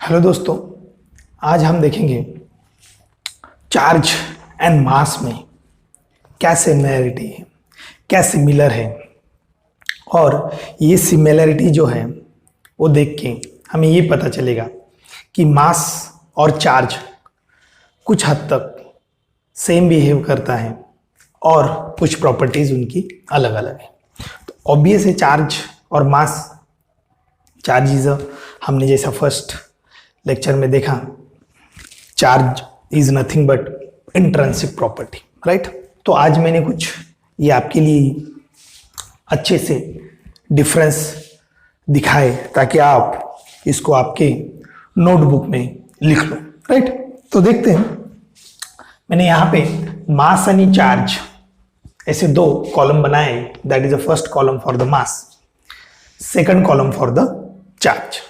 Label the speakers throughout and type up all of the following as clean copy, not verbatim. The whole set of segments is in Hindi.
Speaker 1: हेलो दोस्तों, आज हम देखेंगे चार्ज एंड मास में क्या सिमिलैरिटी है, क्या सिमिलर है। और ये सिमिलैरिटी जो है वो देख के हमें ये पता चलेगा कि मास और चार्ज कुछ हद तक सेम बिहेव करता है और कुछ प्रॉपर्टीज उनकी अलग अलग है। तो ऑब्वियस है चार्ज और मास। चार्ज इज हमने जैसा फर्स्ट लेक्चर में देखा, charge is nothing but intrinsic property, right. तो आज मैंने कुछ ये आपके लिए अच्छे से डिफरेंस दिखाए ताकि आप इसको आपके नोटबुक में लिख लो, राइट। तो देखते हैं, मैंने यहाँ पे मास यानी चार्ज ऐसे दो कॉलम बनाए। That is the first column for the mass, second column for the charge.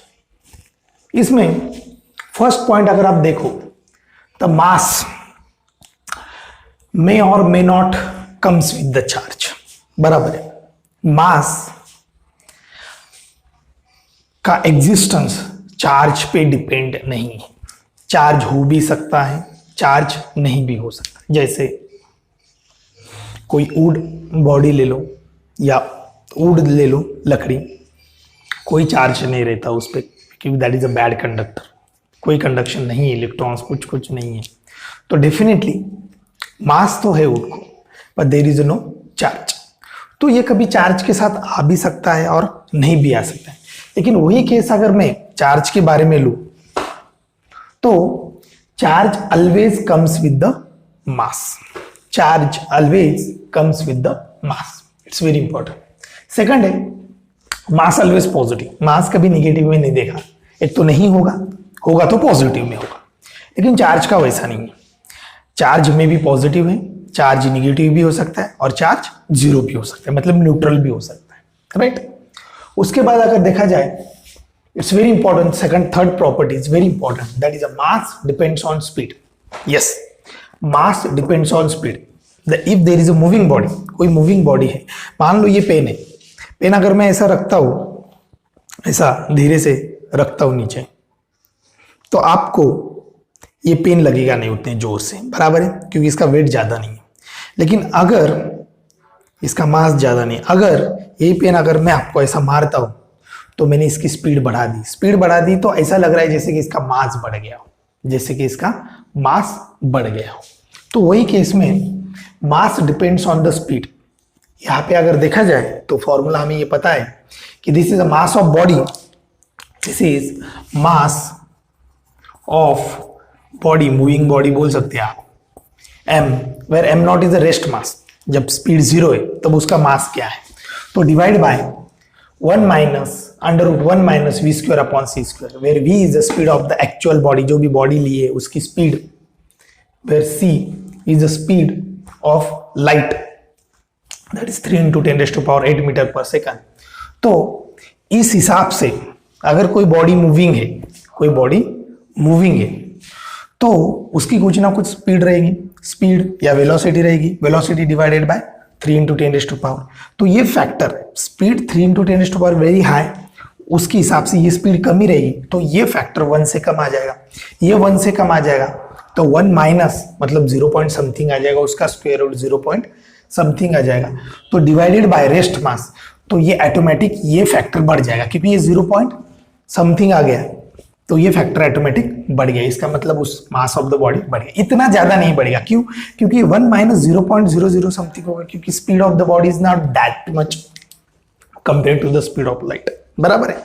Speaker 1: इसमें फर्स्ट पॉइंट अगर आप देखो, द मास मे और may not comes with the charge, बराबर है। मास का एग्जिस्टेंस चार्ज पे डिपेंड नहीं है। चार्ज हो भी सकता है, चार्ज नहीं भी हो सकता। जैसे कोई वुड बॉडी ले लो या वुड ले लो, लकड़ी, कोई चार्ज नहीं रहता उस पर क्योंकि that is a bad conductor. कोई कंडक्शन नहीं है, इलेक्ट्रॉन्स कुछ नहीं है। तो डेफिनेटली मास तो है वुड को, पर देयर इज नो चार्ज। तो ये कभी चार्ज के साथ आ भी सकता है और नहीं भी आ सकता है। लेकिन वही केस अगर मैं चार्ज के बारे में लूं तो charge always comes with the mass. Charge always comes with the mass, it's very important. Second है मास ऑलवेज पॉजिटिव। मास कभी निगेटिव में नहीं देखा। एक तो नहीं होगा, होगा तो पॉजिटिव में होगा। लेकिन चार्ज का वैसा नहीं है। चार्ज में भी पॉजिटिव है, चार्ज निगेटिव भी हो सकता है और चार्ज जीरो भी हो सकता है, मतलब न्यूट्रल भी हो सकता है, राइट। उसके बाद अगर देखा जाए, it's very important, second third property is very important, that is a mass depends on speed. Yes, mass depends on speed. If there is a moving body, कोई मूविंग बॉडी है, मान लो ये पेन है। पेन अगर मैं ऐसा रखता हूं, ऐसा धीरे से रखता हूं नीचे, तो आपको ये पेन लगेगा नहीं उतने जोर से, बराबर है, क्योंकि इसका वेट ज्यादा नहीं है। लेकिन अगर इसका मास ज्यादा नहीं, अगर ये पेन अगर मैं आपको ऐसा मारता हूं तो मैंने इसकी स्पीड बढ़ा दी। स्पीड बढ़ा दी तो ऐसा लग रहा है जैसे कि इसका मास बढ़ गया हो, जैसे कि इसका मास बढ़ गया हो। तो वही केस में मास डिपेंड्स ऑन द स्पीड। यहाँ पे अगर देखा जाए तो फॉर्मूला हमें ये पता है कि this is a mass of body, this is mass of body, moving body बोल सकते हैं आप, m, where m not is a rest mass. जब स्पीड जीरो है तब उसका मास क्या है, तो divide by 1 minus under root 1 minus V square upon C square, where v is the speed of the actual body, जो भी बॉडी ली है उसकी speed, where c is the speed of light, that is 3 × 10⁸ metre per second. तो इस हिसाब से अगर कोई बॉडी मूविंग है, कोई बॉडी मूविंग है, तो उसकी कुछ ना कुछ स्पीड रहेगी, स्पीड या वेलोसिटी रहेगी, वेलोसिटी डिवाइडेड बाय 3 × 10⁸। तो ये फैक्टर है, स्पीड 3 × 10⁸ वेरी हाई, उसके हिसाब से ये स्पीड कम ही रहेगी, तो ये फैक्टर 1 से कम आ जाएगा। ये 1 से कम आ जाएगा तो 1 माइनस मतलब 0 पॉइंट समथिंग आ जाएगा, उसका स्क्वायर रूट 0 पॉइंट समथिंग आ जाएगा। तो डिवाइडेड बाय रेस्ट मास, तो ये ऑटोमेटिक ये फैक्टर बढ़ जाएगा, क्योंकि ये 0 पॉइंट समथिंग आ गया, तो ये फैक्टर ऑटोमेटिक बढ़ गया। इसका मतलब उस मास ऑफ द बॉडी बढ़ गया। इतना ज्यादा नहीं बढ़ेगा, क्यों? क्योंकि 1 माइनस 0.00 समथिंग होगा, क्योंकि speed of the body is not that much compare to the speed of light, बराबर है।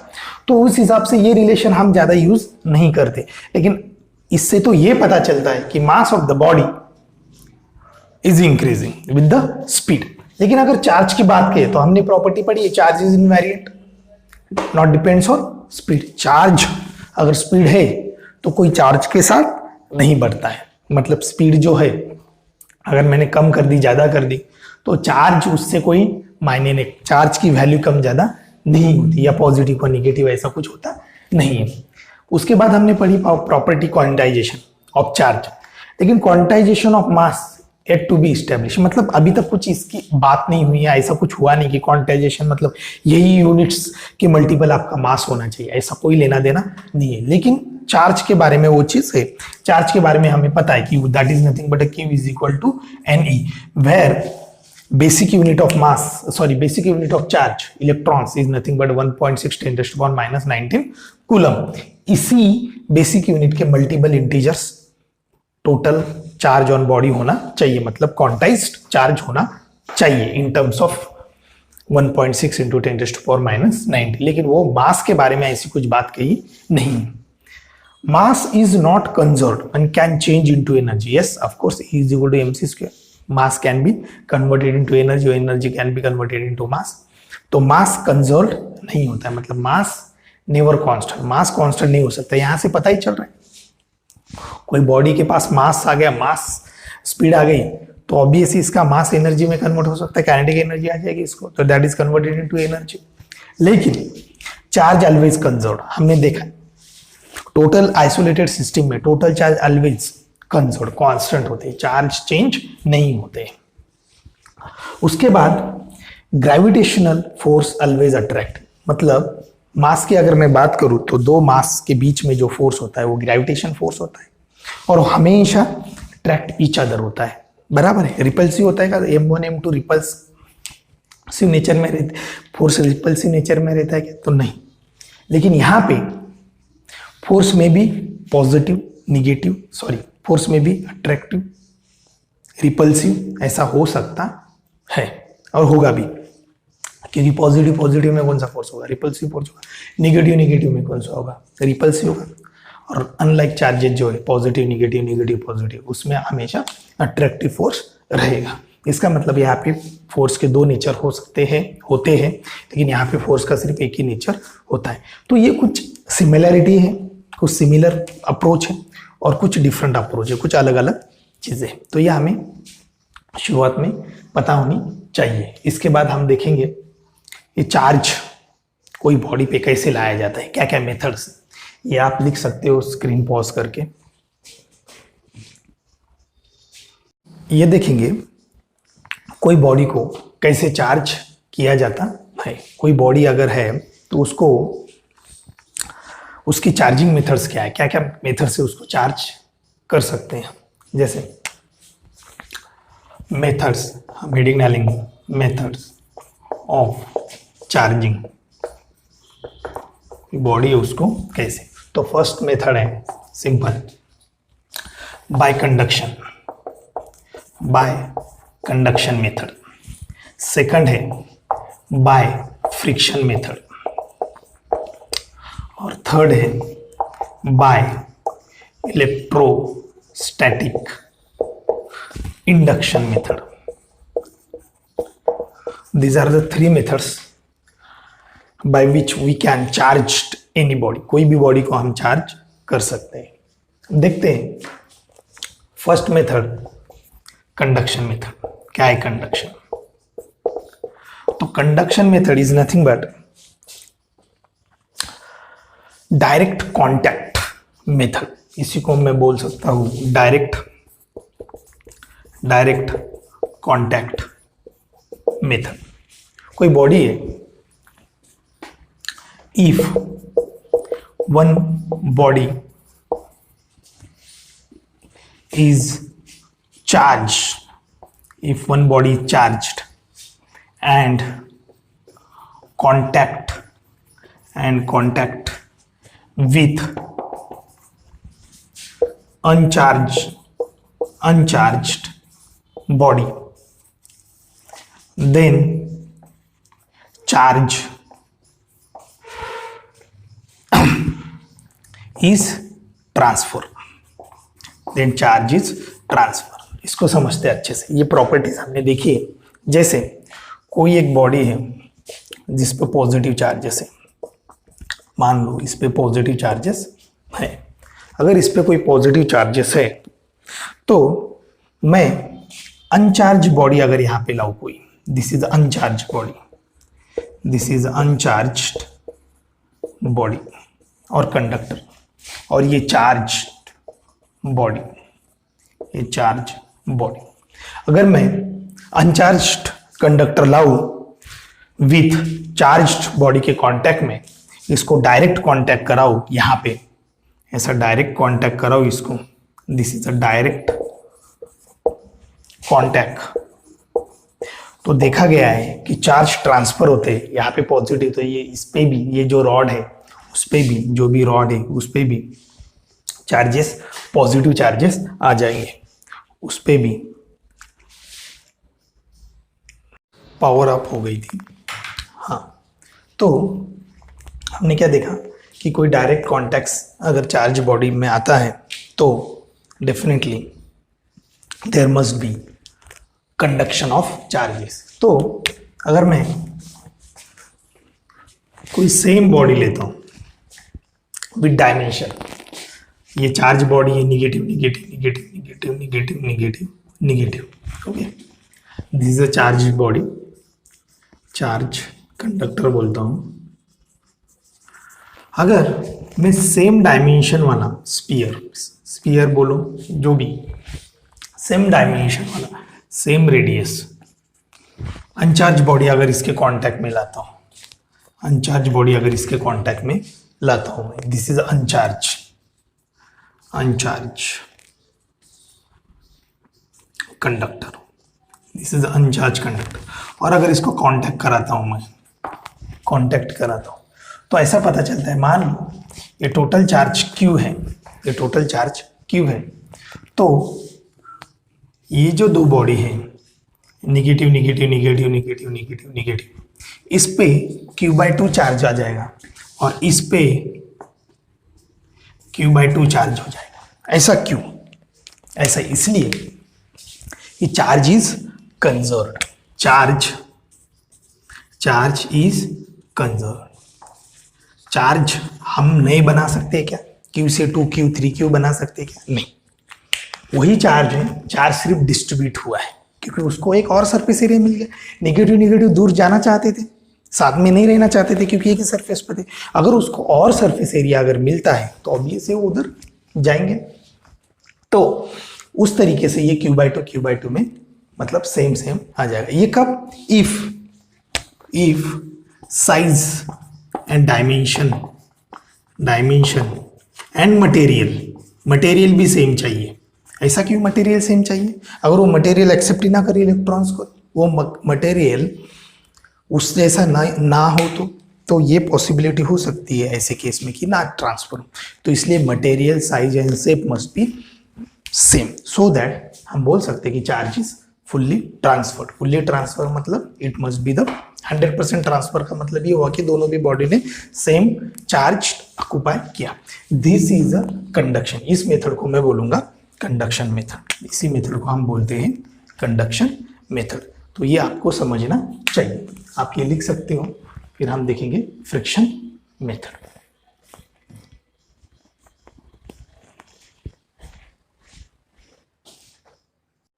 Speaker 1: तो उस हिसाब से ये रिलेशन हम ज्यादा यूज नहीं करते। लेकिन इससे तो ये पता चलता है कि mass of the body is increasing with the speed. लेकिन अगर चार्ज की बात करें तो हमने प्रॉपर्टी पढ़ी है, charge is invariant, not depends on speed. Charge अगर स्पीड है तो कोई चार्ज के साथ नहीं बढ़ता है, मतलब स्पीड जो है अगर मैंने कम कर दी, ज्यादा कर दी, तो चार्ज उससे कोई मायने नहीं, चार्ज की वैल्यू कम ज्यादा नहीं होती, या पॉजिटिव और निगेटिव ऐसा कुछ होता नहीं है। उसके बाद हमने पढ़ी प्रॉपर्टी क्वांटाइजेशन ऑफ चार्ज। लेकिन quantization of mass yet to be establish, मतलब अभी तक कुछ इसकी बात नहीं हुई है, ऐसा कुछ हुआ नहीं कि क्वांटाइजेशन मतलब यही यूनिट्स के मल्टीपल आपका मास होना चाहिए, ऐसा कोई लेना देना नहीं है। लेकिन चार्ज के बारे में वो चीज है, चार्ज के बारे में हमें पता है कि that is nothing but Q is equal to Ne, where basic unit of mass, sorry, basic unit of charge electrons is nothing but 1.6 10 to the power minus 19 coulomb. इसी बेसिक यूनिट के multiple integers total charge on body होना चाहिए, मतलब क्वांटाइज्ड चार्ज होना चाहिए in terms of 1.6 into 10 to the power minus 90. लेकिन वो मास के बारे में ऐसी कुछ बात कही नहीं. Mass is not conserved and can change into energy. Yes, of course, E is equal to mc square. Mass can be converted into energy or energy can be converted into mass. तो मास कंजर्व नहीं होता है, मतलब मास नेवर कांस्टेंट, मास कांस्टेंट नहीं हो सकता. यहां से पता ही चल रहा है कोई बॉडी के पास मास आ गया, मास स्पीड आ गई, तो ऑब्वियसली इसका मास एनर्जी में कन्वर्ट हो सकता है, काइनेटिक एनर्जी आ जाएगी इसको, तो that is converted into energy. लेकिन चार्ज ऑलवेज कंजर्व, हमने देखा टोटल आइसोलेटेड सिस्टम में total charge always conserve constant होते हैं, चार्ज चेंज नहीं होते. उसके बाद ग्रेविटेशनल फोर्स ऑलवेज अट्रैक्ट, मतलब मास की अगर मैं बात करूं तो दो मास के बीच में जो फोर्स होता है वो ग्रेविटेशन फोर्स होता है और हमेशा अट्रैक्ट ईच अदर होता है, बराबर है. रिपल्सिव होता है क्या? M1 M2 रिपल्सिव नेचर में रहते, फोर्स रिपल्सिव नेचर में रहता है क्या? तो नहीं. लेकिन यहां पे फोर्स में भी पॉजिटिव निगेटिव, सॉरी, फोर्स में भी अट्रैक्टिव रिपल्सिव ऐसा हो सकता है और होगा भी, क्योंकि पॉजिटिव पॉजिटिव में कौन सा फोर्स होगा? रिपल्सिव फोर्स होगा. निगेटिव निगेटिव में कौन सा होगा? रिपल्सिव होगा. और अनलाइक चार्जेस जो है पॉजिटिव निगेटिव निगेटिव पॉजिटिव, उसमें हमेशा अट्रैक्टिव फोर्स रहेगा. इसका मतलब यहाँ पे फोर्स के दो नेचर हो सकते हैं, होते हैं, लेकिन यहाँ पे फोर्स का सिर्फ एक ही नेचर होता है. तो ये कुछ सिमिलैरिटी है, कुछ सिमिलर अप्रोच है और कुछ डिफरेंट अप्रोच है, कुछ अलग अलग चीजें. तो ये हमें शुरुआत में पता होनी चाहिए. इसके बाद हम देखेंगे ये चार्ज कोई बॉडी पे कैसे लाया जाता है, क्या क्या मेथड्स. ये आप लिख सकते हो स्क्रीन पॉज करके. ये देखेंगे कोई बॉडी को कैसे चार्ज किया जाता है. कोई बॉडी अगर है तो उसको उसकी चार्जिंग मेथड्स क्या है, क्या क्या मेथड से उसको चार्ज कर सकते हैं. जैसे मेथड्स, हम हेडिंग डालेंगे मेथड्स ऑफ चार्जिंग बॉडी है उसको कैसे. तो फर्स्ट मेथड है simple, bye conduction, bye conduction method. Second है बाय फ्रिक्शन मेथड और थर्ड है by electrostatic induction method. These are the three methods by which we can charge any body. कोई भी बॉडी को हम चार्ज कर सकते हैं. देखते हैं फर्स्ट मेथड, कंडक्शन मेथड. क्या है कंडक्शन? तो conduction method is nothing but direct contact method. इसी को मैं बोल सकता हूं डायरेक्ट कॉन्टैक्ट मेथड. कोई बॉडी है, if one body is charge, if one body is charged and contact with uncharged body, then charge is transfer. Then charge is transfer. इसको समझते हैं अच्छे से. ये प्रॉपर्टीज हमने देखी है. जैसे कोई एक बॉडी है जिस पे पॉजिटिव चार्जेस है, मान लो इस पे पॉजिटिव चार्जेस है. अगर इस पे कोई पॉजिटिव चार्जेस है तो मैं अनचार्ज बॉडी अगर यहाँ पे लाऊं कोई, this is uncharged body, this is uncharged body और कंडक्टर, और ये चार्ज बॉडी, ये चार्ज बॉडी. अगर मैं अनचार्ज्ड कंडक्टर लाऊं विथ चार्ज्ड बॉडी के कांटेक्ट में, इसको डायरेक्ट कांटेक्ट कराऊं यहाँ पे ऐसा डायरेक्ट कांटेक्ट कराओ इसको, this is a direct contact, तो देखा गया है कि चार्ज ट्रांसफर होते हैं यहाँ पे पॉजिटिव, तो ये इस पे भी, ये जो रॉड है उस पे भी, जो भी रॉड है उस पे भी चार्जेस, पॉजिटिव चार्जेस आ जाएंगे, उस पे भी पावर अप हो गई थी। हाँ, तो हमने क्या देखा कि कोई डायरेक्ट कॉन्टैक्ट अगर चार्ज बॉडी में आता है तो definitely there must be conduction of charges. तो अगर मैं कोई सेम बॉडी लेता हूं विद डायमेंशन, ये चार्ज बॉडी है, negative negative negative negative negative negative negative, okay, this is a charge body, charge conductor बोलता हूं। अगर मैं सेम डायमेंशन वाला स्फीयर, स्फीयर बोलो जो भी, सेम डायमेंशन वाला, सेम रेडियस, अनचार्ज बॉडी अगर इसके कांटेक्ट में लाता हूं, अनचार्ज बॉडी अगर इसके कांटेक्ट में लाता हूं मैं, this is अनचार्ज, अनचार्ज conductor, this is अनचार्ज conductor, और अगर इसको कांटेक्ट कराता हूं मैं, कांटेक्ट कराता हूं, तो ऐसा पता चलता है, मान लो ये टोटल चार्ज Q है, ये टोटल चार्ज Q है, तो ये जो दो बॉडी है, negative negative negative negative negative negative, इस पे Q/2 चार्ज आ जाएगा और इस पे Q/2 चार्ज हो जाएगा। ऐसा क्यों? ऐसा इसलिए कि charge is conserved, charge is conserved. Charge हम नहीं बना सकते क्या? Q से 2 Q 3 Q बना सकते क्या? नहीं, वही चार्ज है, चार्ज सिर्फ डिस्ट्रीब्यूट हुआ है क्योंकि उसको एक और सरफेस एरिया मिल गया। नेगेटिव नेगेटिव दूर जाना चाहते थे, साथ में नहीं रहना चाहते थे क्योंकि एक ही सरफेस पर थे। अगर उसको और सरफेस एरिया अगर मिलता है तो ऑब्वियसली वो उधर जाएंगे। तो उस तरीके से ये Q/2 में मतलब सेम आ जाएगा। ये कब? If size and dimension and material भी सेम चाहिए। ऐसा क्यों मटेरियल सेम चाहिए? अगर वो मटेरियल एक्सेप्ट ही ना करे इलेक्ट्रॉन्स को, वो मटेरियल उस जैसा ना हो तो ये पॉसिबिलिटी हो सकती है ऐसे केस में कि ना ट्रांसफर हो। तो इसलिए material size and shape must be same, so that हम बोल सकते हैं कि charge is fully transferred. Fully transfer मतलब it must be the 100% transfer का मतलब ये हुआ कि दोनों भी बॉडी ने सेम चार्ज ऑक्युपाई किया। This is a conduction. इस मेथड को मैं बोलूंगा कंडक्शन मेथड। इसी मेथड को हम बोलते हैं कंडक्शन मेथड। तो ये आपको समझना चाहिए। आप ये लिख सकते हो, फिर हम देखेंगे फ्रिक्शन मेथड।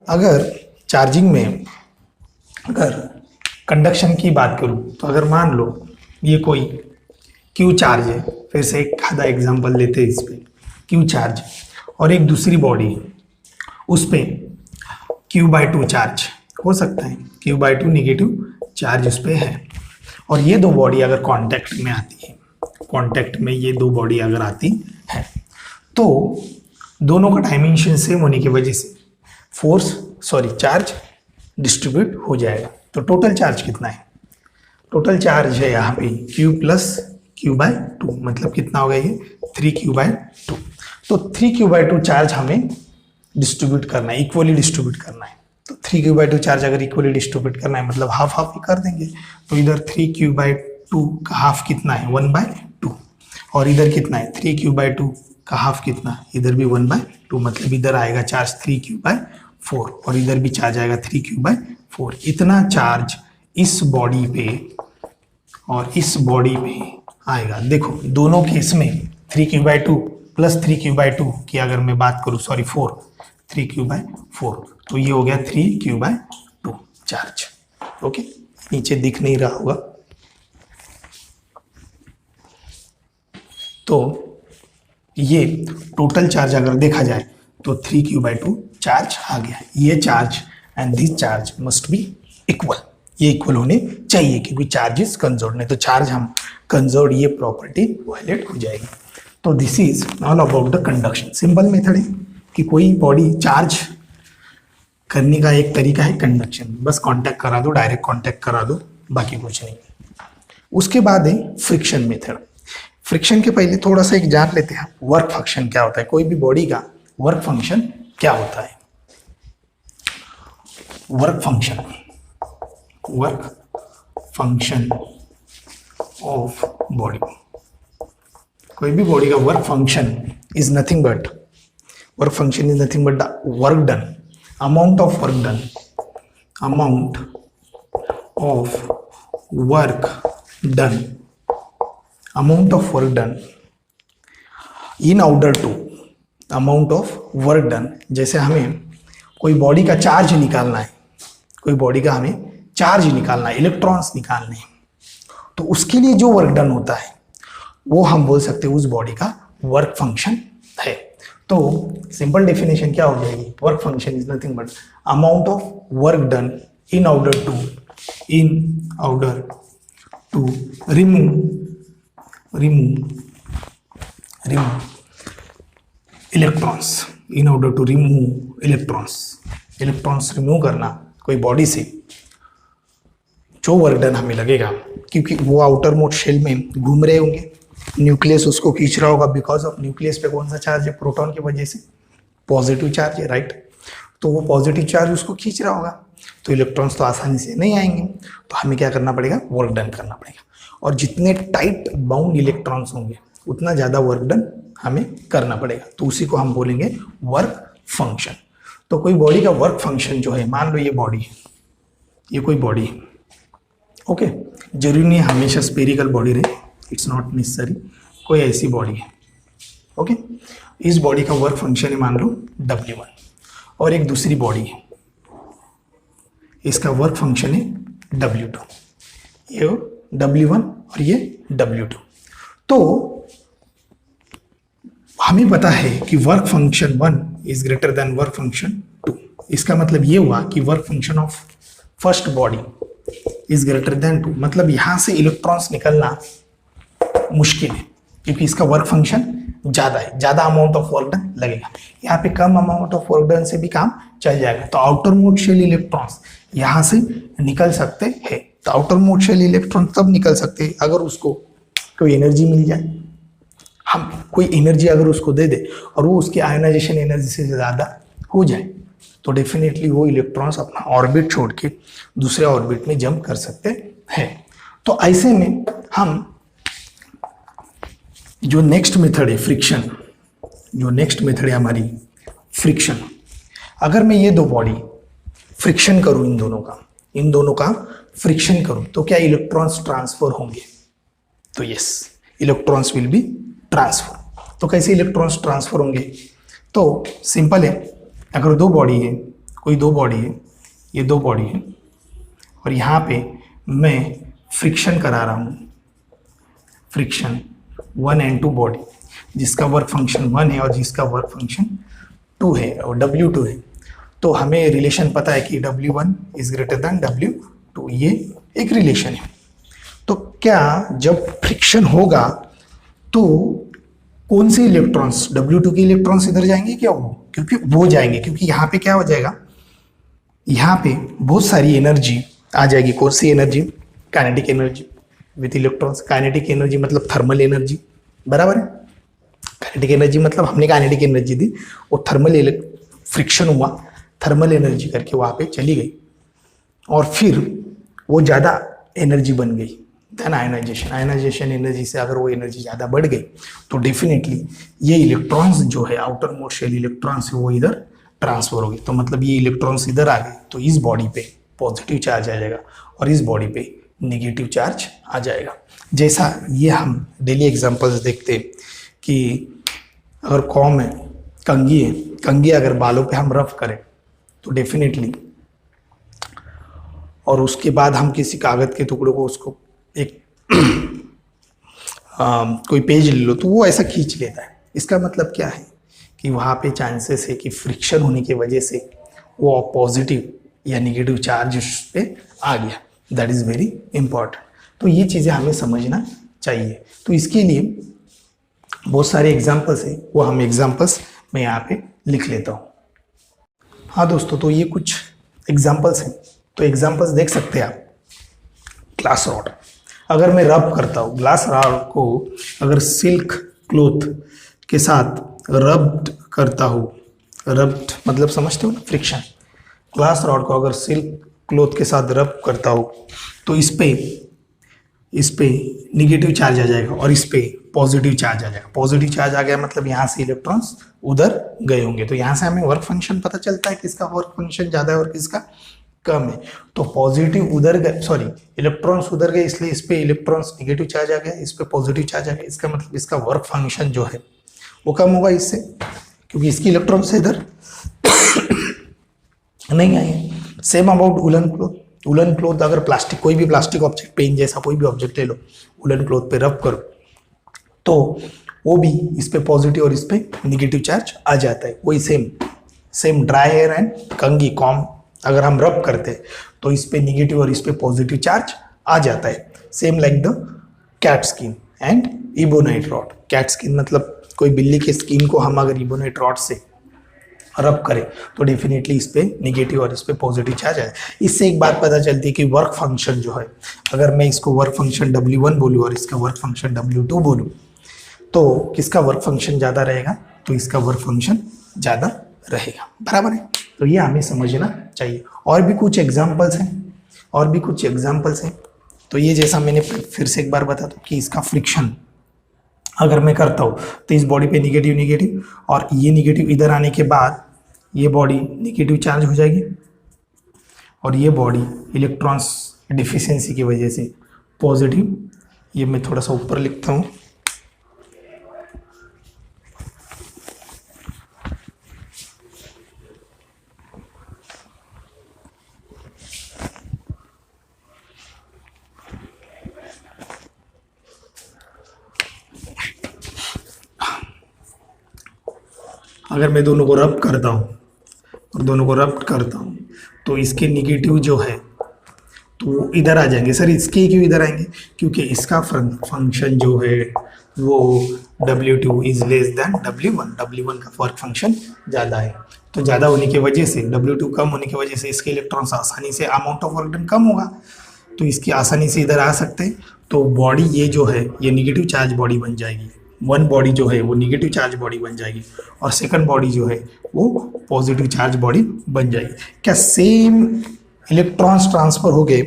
Speaker 1: अगर चार्जिंग में अगर कंडक्शन की बात करूं तो अगर मान लो ये कोई Q चार्ज है, फिर से एक आधा एग्जांपल लेते हैं इस पे। Q चार्ज और एक दूसरी बॉडी है, उस पे Q/2 चार्ज हो सकता है, Q/2 निगेटिव चार्ज उस पे है। और ये दो बॉडी अगर कांटेक्ट में आती है, कांटेक्ट में ये दो बॉडी अगर आती है तो दोनों का डायमेंशन सेम होने की वजह से चार्ज डिस्ट्रीब्यूट हो जाएगा। तो टोटल चार्ज कितना है? टोटल चार्ज है यहाँ पे Q + Q/2, मतलब कितना होगा ये 3Q/2। तो 3Q/2 चार्ज हमें डिस्ट्रीब्यूट करना है, इक्वली डिस्ट्रीब्यूट करना है। तो 3Q/2 चार्ज अगर इक्वली डिस्ट्रीब्यूट करना है मतलब हाफ हाफ ही कर देंगे। तो इधर 3Q/2 का हाफ कितना है? 1/2। और इधर कितना है? 3Q/2 का हाफ कितना? इधर भी 1/2, मतलब इधर आएगा चार्ज 3Q/4 और इधर भी चार्ज आएगा 3Q/4। इतना चार्ज इस बॉडी पे और इस बॉडी पे आएगा। देखो दोनों केस में 3Q/2 + 3Q/2 की अगर मैं बात करूं, 3Q/4, तो ये हो गया 3Q/2 चार्ज। ओके, नीचे दिख नहीं रहा होगा। तो ये टोटल चार्ज अगर देखा जाए तो 3Q/2 चार्ज आ गया। ये charge and this charge must be equal, ये इक्वल होने चाहिए क्योंकि चार्ज इज कंजर्व्ड, नहीं तो चार्ज हम कंजर्व्ड ये प्रॉपर्टी वायलेट हो जाएगी। तो this is all about the conduction. Simple method है कि कोई बॉडी चार्ज करने का एक तरीका है कंडक्शन, बस कांटेक्ट करा दो, डायरेक्ट कांटेक्ट करा दो, बाकी कुछ नहीं। उसके बाद है फ्रिक्शन मेथड। फ्रिक्शन के पहले थोड़ा सा एक जान लेते हैं वर्क फंक्शन क्या होता है, कोई भी बॉडी का वर्क फंक्शन क्या होता है। वर्क फंक्शन ऑफ बॉडी, कोई भी बॉडी का work function is nothing but the work done, amount of work done in order to amount of work done। जैसे हमें कोई बॉडी का चार्ज निकालना है, इलेक्ट्रॉन्स निकालने हैं, तो उसके लिए जो वर्क डन होता है वो हम बोल सकते हैं उस बॉडी का वर्क फंक्शन है। तो सिंपल डेफिनेशन क्या हो जाएगी, work function is nothing but amount of work done in order to remove electrons, electrons remove करना कोई बॉडी से, जो वर्क डन हमें लगेगा, क्योंकि वो आउटर मोस्ट शेल में घूम रहे होंगे, न्यूक्लियस उसको खींच रहा होगा, बिकॉज ऑफ न्यूक्लियस पे कौन सा चार्ज है, प्रोटॉन की वजह से पॉजिटिव चार्ज है, राइट। तो वो पॉजिटिव चार्ज उसको खींच रहा होगा, तो इलेक्ट्रॉन्स तो आसानी से नहीं आएंगे, तो हमें क्या करना पड़ेगा, वर्क डन करना पड़ेगा। और जितने टाइट बाउंड इलेक्ट्रॉन्स होंगे उतना ज़्यादा वर्क डन हमें करना पड़ेगा, तो उसी को हम बोलेंगे वर्क फंक्शन। तो कोई बॉडी का वर्क फंक्शन जो है, मान लो ये बॉडी है, ये कोई बॉडी है, ओके, जरूरी नहीं हमेशा स्पेरिकल बॉडी रहे, इट्स नॉट नेसेसरी, कोई ऐसी बॉडी है, ओके। इस बॉडी का वर्क फंक्शन है मान लो W1, और एक दूसरी बॉडी है, इसका वर्क फंक्शन है W2, ये W1 और ये W2। तो हमें पता है कि work function 1 is greater than work function 2। इसका मतलब ये हुआ कि work function of first body is greater than 2, मतलब यहां से इलेक्ट्रॉन्स निकलना मुश्किल है, क्योंकि इसका वर्क फंक्शन ज़्यादा है, ज़्यादा अमाउंट ऑफ वर्क डन लगेगा। यहाँ पे कम अमाउंट ऑफ वर्क डन से भी काम चल जाएगा। तो आउटर मोस्ट शेल इलेक्ट्रॉन्स यहाँ से निकल सकते हैं। तो आउटर मोस्ट शेल इलेक्ट्रॉन तब निकल सकते हैं अगर उसको कोई एनर्जी मिल जाए, हम कोई एनर्जी अगर उसको दे दे और वो उसकी आयोनाइजेशन एनर्जी से ज़्यादा हो जाए, तो डेफिनेटली वो इलेक्ट्रॉन्स अपना ऑर्बिट छोड़ के दूसरे ऑर्बिट में जंप कर सकते हैं। तो ऐसे में हम जो नेक्स्ट मेथड है फ्रिक्शन, हमारी फ्रिक्शन, अगर मैं ये दो बॉडी फ्रिक्शन करूं, इन दोनों का फ्रिक्शन करूं, तो क्या इलेक्ट्रॉन्स ट्रांसफर होंगे? तो yes, electrons will be transfer. तो कैसे इलेक्ट्रॉन्स ट्रांसफर होंगे? तो सिंपल है, अगर दो बॉडी है, कोई दो बॉडी है, ये दो बॉडी है, और यहाँ पे मैं फ्रिक्शन करा रहा हूँ, फ्रिक्शन 1 and 2 बॉडी, जिसका वर्क फंक्शन 1 है और जिसका वर्क फंक्शन 2 है और W2 है। तो हमें रिलेशन पता है कि W1 is greater than W2, ये एक रिलेशन है। तो क्या जब फ्रिक्शन होगा तो कौन से इलेक्ट्रॉन्स, W2 के इलेक्ट्रॉन्स इधर जाएंगे क्या? क्योंकि वो जाएंगे, क्योंकि यहाँ पे क्या हो जाएगा, यहाँ पे बहुत सारी एनर्जी आ जाएगी। कौन सी energy? Kinetic energy with electrons. Kinetic energy मतलब थर्मल एनर्जी, बराबर है। काइनेटिक एनर्जी मतलब हमने काइनेटिक एनर्जी दी, वो थर्मल फ्रिक्शन हुआ, थर्मल एनर्जी करके वहाँ पे चली गई और फिर वो ज़्यादा एनर्जी बन गई। देन आयनाइजेशन एनर्जी से अगर वो एनर्जी ज़्यादा बढ़ गई तो डेफिनेटली ये इलेक्ट्रॉन्स जो है, आउटर मोस्ट शेल इलेक्ट्रॉन्स है, वो इधर ट्रांसफर हो गई। तो मतलब ये इलेक्ट्रॉन्स इधर आ गए तो इस बॉडी पे पॉजिटिव चार्ज आ जाएगा और इस बॉडी पे नेगेटिव चार्ज आ जाएगा। जैसा ये हम डेली एग्जांपल्स देखते हैं कि अगर कॉम है, कंघी अगर बालों पे हम रफ करें तो डेफिनेटली, और उसके बाद हम किसी कागज़ के टुकड़े को उसको एक कोई पेज ले लो तो वो ऐसा खींच लेता है। इसका मतलब क्या है कि वहाँ पे चांसेस है कि फ्रिक्शन होने की वजह से वो पॉजिटिव या नेगेटिव चार्ज उस पर आ गया। That is very important. तो ये चीज़ें हमें समझना चाहिए। तो इसके लिए बहुत सारे एग्जाम्पल्स है, वो हम एग्जाम्पल्स मैं यहाँ पे लिख लेता हूँ। हाँ दोस्तों, तो ये कुछ एग्जाम्पल्स हैं, तो एग्जाम्पल्स देख सकते हैं आप। ग्लास रॉड, अगर मैं रब करता हूँ ग्लास रॉड को, अगर सिल्क क्लोथ के साथ रब्ड करता हूँ, रब्ड मतलब समझते हो ना, फ्रिक्शन। ग्लास रॉड को अगर सिल्क क्लोथ के साथ रब करता हूँ तो इस पे निगेटिव चार्ज आ जाएगा और इस पे पॉजिटिव चार्ज आ जाएगा। पॉजिटिव चार्ज आ गया मतलब यहाँ से इलेक्ट्रॉन्स उधर गए होंगे, तो यहाँ से हमें वर्क फंक्शन पता चलता है किसका वर्क फंक्शन ज़्यादा है और किसका कम है। तो पॉजिटिव उधर गए, सॉरी इलेक्ट्रॉन्स उधर गए, इसलिए इस पे इलेक्ट्रॉन्स निगेटिव चार्ज आ गया, इस पे पॉजिटिव चार्ज आ गया। इसका मतलब इसका वर्क फंक्शन जो है वो कम होगा इससे, क्योंकि इसकी इलेक्ट्रॉन्स इधर नहीं आए। Same about woollen cloth. Woollen cloth अगर प्लास्टिक, कोई भी प्लास्टिक ऑब्जेक्ट, पेन जैसा कोई भी ऑब्जेक्ट ले लो, वुलन क्लोथ पे रब करो तो वो भी इस पे पॉजिटिव और इस पे निगेटिव चार्ज आ जाता है। वही सेम ड्राई एयर एंड कंघी कॉम अगर हम रब करते हैं तो इस पे निगेटिव और इस पे पॉजिटिव चार्ज आ जाता है। Same like the cat skin and ebonite rod. Cat skin मतलब कोई बिल्ली के स्किन को हम अगर इबोनाइट रॉड से रब करें तो डेफिनेटली इस पे निगेटिव और इस पे पॉजिटिव चार्ज आए। इससे एक बात पता चलती है कि वर्क फंक्शन जो है, अगर मैं इसको वर्क फंक्शन W1 बोलूँ और इसका वर्क फंक्शन W2 बोलूँ तो किसका वर्क फंक्शन ज़्यादा रहेगा, तो इसका वर्क फंक्शन ज़्यादा रहेगा। बराबर है, तो ये हमें समझना चाहिए। और भी कुछ एग्जाम्पल्स हैं, तो ये जैसा मैंने फिर से एक बार बता दूँ कि इसका फ्रिक्शन अगर मैं करता हूँ तो इस बॉडी पे निगेटिव और ये निगेटिव इधर आने के बाद ये बॉडी निगेटिव चार्ज हो जाएगी और ये बॉडी इलेक्ट्रॉन्स डिफिशियंसी की वजह से पॉजिटिव। ये मैं थोड़ा सा ऊपर लिखता हूँ। अगर मैं दोनों को रब करता हूँ तो इसके निगेटिव जो है तो इधर आ जाएंगे। सर इसके क्यों इधर आएंगे, क्योंकि इसका फंक्शन जो है वो W2 is less than W1 का वर्क फंक्शन ज़्यादा है। तो ज़्यादा होने की वजह से, W2 कम होने की वजह से इसके इलेक्ट्रॉन्स आसानी से, अमाउंट ऑफ वर्क डन कम होगा तो इसकी आसानी से इधर आ सकते हैं। तो बॉडी ये जो है ये निगेटिव चार्ज बॉडी बन जाएगी। वन बॉडी जो है वो निगेटिव चार्ज बॉडी बन जाएगी और सेकंड बॉडी जो है वो पॉजिटिव चार्ज बॉडी बन जाएगी। क्या सेम इलेक्ट्रॉन्स ट्रांसफर हो गए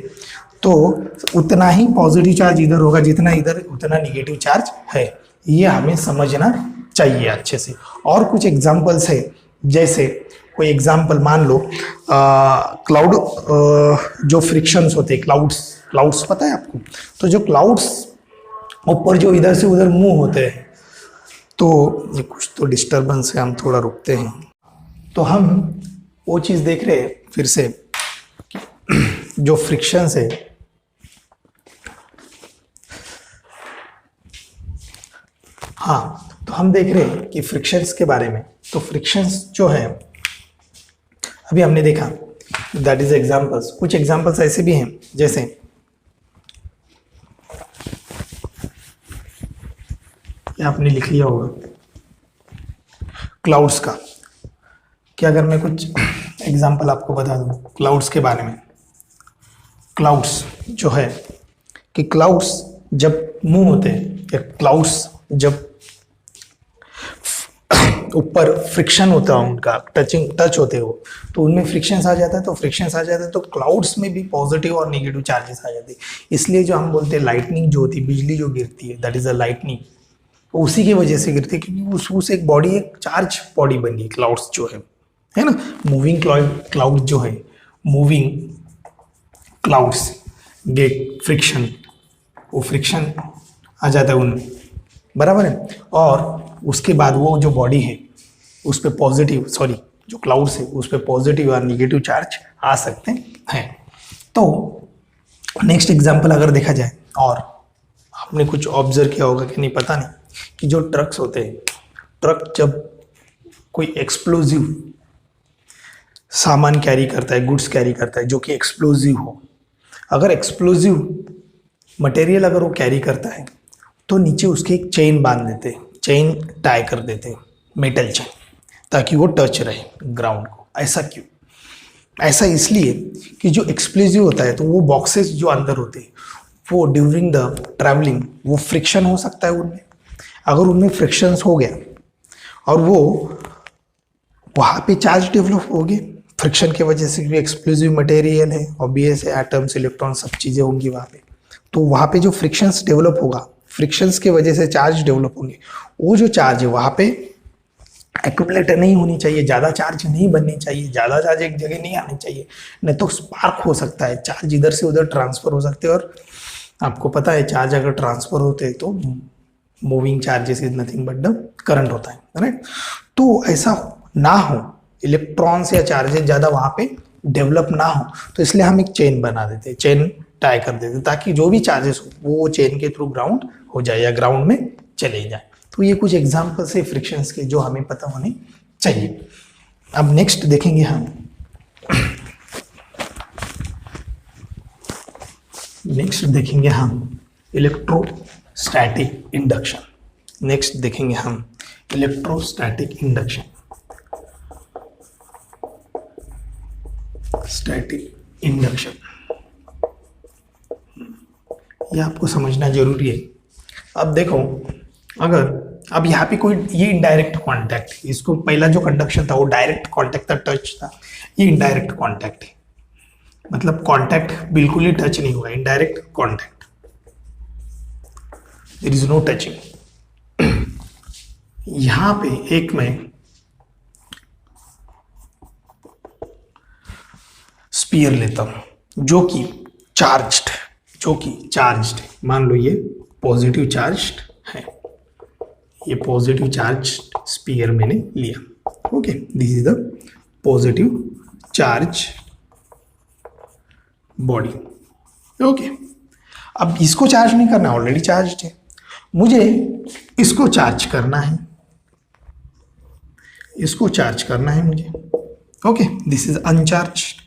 Speaker 1: तो उतना ही पॉजिटिव चार्ज इधर होगा जितना इधर, उतना निगेटिव चार्ज है। ये हमें समझना चाहिए अच्छे से। और कुछ एग्जांपल्स है, जैसे कोई एग्जांपल मान लो क्लाउड, जो फ्रिक्शंस होते हैं, क्लाउड्स पता है आपको, तो जो क्लाउड्स ऊपर जो इधर से उधर मूव होते हैं, तो ये कुछ तो डिस्टर्बेंस है, हम थोड़ा रुकते हैं। तो हम वो चीज़ देख रहे हैं फिर से, जो फ्रिक्शंस है, हाँ, तो हम देख रहे हैं कि फ्रिक्शंस के बारे में। तो फ्रिक्शंस जो है अभी हमने देखा, दैट इज एग्जांपल्स। कुछ एग्जांपल्स ऐसे भी हैं, जैसे ये आपने लिख लिया होगा क्लाउड्स का। क्या अगर मैं कुछ एग्जांपल आपको बता दूं क्लाउड्स के बारे में। क्लाउड्स जो है कि क्लाउड्स जब मूव होते हैं, या क्लाउड्स जब ऊपर फ्रिक्शन होता है उनका, टच होते हो तो उनमें फ्रिक्शंस आ जाता है। तो फ्रिक्शंस आ जाता है तो क्लाउड्स में भी पॉजिटिव और नेगेटिव चार्जेस आ जाते हैं। इसलिए जो हम बोलते हैं लाइटनिंग जो होती है, बिजली जो गिरती है, दैट इज अ लाइटनिंग, उसी की वजह से गिरती है, क्योंकि उससे एक बॉडी, एक चार्ज बॉडी बनी है क्लाउड्स जो है ना। मूविंग क्लाउड जो है, मूविंग क्लाउड्स गेट फ्रिक्शन, वो फ्रिक्शन आ जाता है उनमें, बराबर है। और उसके बाद वो जो बॉडी है उस पर पॉजिटिव, सॉरी जो क्लाउड्स है उस पर पॉजिटिव और निगेटिव चार्ज आ सकते हैं। तो नेक्स्ट एग्जांपल अगर देखा जाए, और आपने कुछ ऑब्जर्व किया होगा कि नहीं पता नहीं, कि जो ट्रक्स होते हैं, ट्रक जब कोई एक्सप्लोजिव सामान कैरी करता है, गुड्स कैरी करता है जो कि एक्सप्लोजिव हो, अगर एक्सप्लोजिव मटेरियल अगर वो कैरी करता है तो नीचे उसके एक चेन बांध देते हैं, चेन टाई कर देते हैं, मेटल चेन, ताकि वो टच रहे ग्राउंड को। ऐसा क्यों? ऐसा इसलिए कि जो एक्सप्लोजिव होता है तो वो बॉक्सेस जो अंदर होते हैं वो ड्यूरिंग द ट्रैवलिंग वो फ्रिक्शन हो सकता है उनमें। अगर उनमें फ्रिक्शंस हो गया और वो वहाँ पे चार्ज डेवलप हो गए फ्रिक्शन की वजह से, क्योंकि एक्सप्लोजिव मटेरियल है, ऑब्वियस है, एटम्स, इलेक्ट्रॉन, सब चीज़ें होंगी वहाँ पे। तो वहाँ पे जो फ्रिक्शंस डेवलप होगा, फ्रिक्शंस की वजह से चार्ज डेवलप होंगे। वो जो चार्ज है वहाँ पे एक्यूमुलेटर नहीं होनी चाहिए, ज़्यादा चार्ज नहीं बननी चाहिए, ज़्यादा चार्ज एक जगह नहीं आनी चाहिए, नहीं तो स्पार्क हो सकता है, चार्ज इधर से उधर ट्रांसफर हो सकते हैं। और आपको पता है चार्ज अगर ट्रांसफर होते हैं तो moving charges is nothing but the current होता है, राइट। तो ऐसा ना हो, इलेक्ट्रॉन्स या चार्जेस ज़्यादा वहाँ पे डेवलप ना हो, तो इसलिए हम एक चेन बना देते हैं, चेन टाई कर देते हैं, ताकि जो भी चार्जेस हो वो चेन के थ्रू ग्राउंड हो जाए या ग्राउंड में चले जाए। तो ये कुछ एग्जांपल्स है फ्रिक्शंस के जो हमें पता होने चाहिए। अब नेक्स्ट देखेंगे हम, इलेक्ट्रोस्टैटिक इंडक्शन। नेक्स्ट देखेंगे हम इलेक्ट्रोस्टैटिक इंडक्शन, स्टैटिक इंडक्शन। ये आपको समझना जरूरी है। अब देखो, अगर अब यहाँ पे कोई, ये इनडायरेक्ट कांटेक्ट, इसको पहला जो कंडक्शन था वो डायरेक्ट कांटेक्ट था, टच था, ये इनडायरेक्ट कांटेक्ट है, मतलब कांटेक्ट बिल्कुल ही टच नहीं हुआ, indirect contact, there is no touching. यहां पे एक मैं स्पीयर लेता हूं जो कि चार्ज्ड, मान लो ये पॉजिटिव चार्ज्ड है, ये पॉजिटिव चार्ज स्पीयर मैंने लिया, okay, this is the positive charge body, okay. अब इसको चार्ज नहीं करना, ऑलरेडी चार्ज है, मुझे इसको चार्ज करना है, इसको चार्ज करना है मुझे, okay, this is uncharged,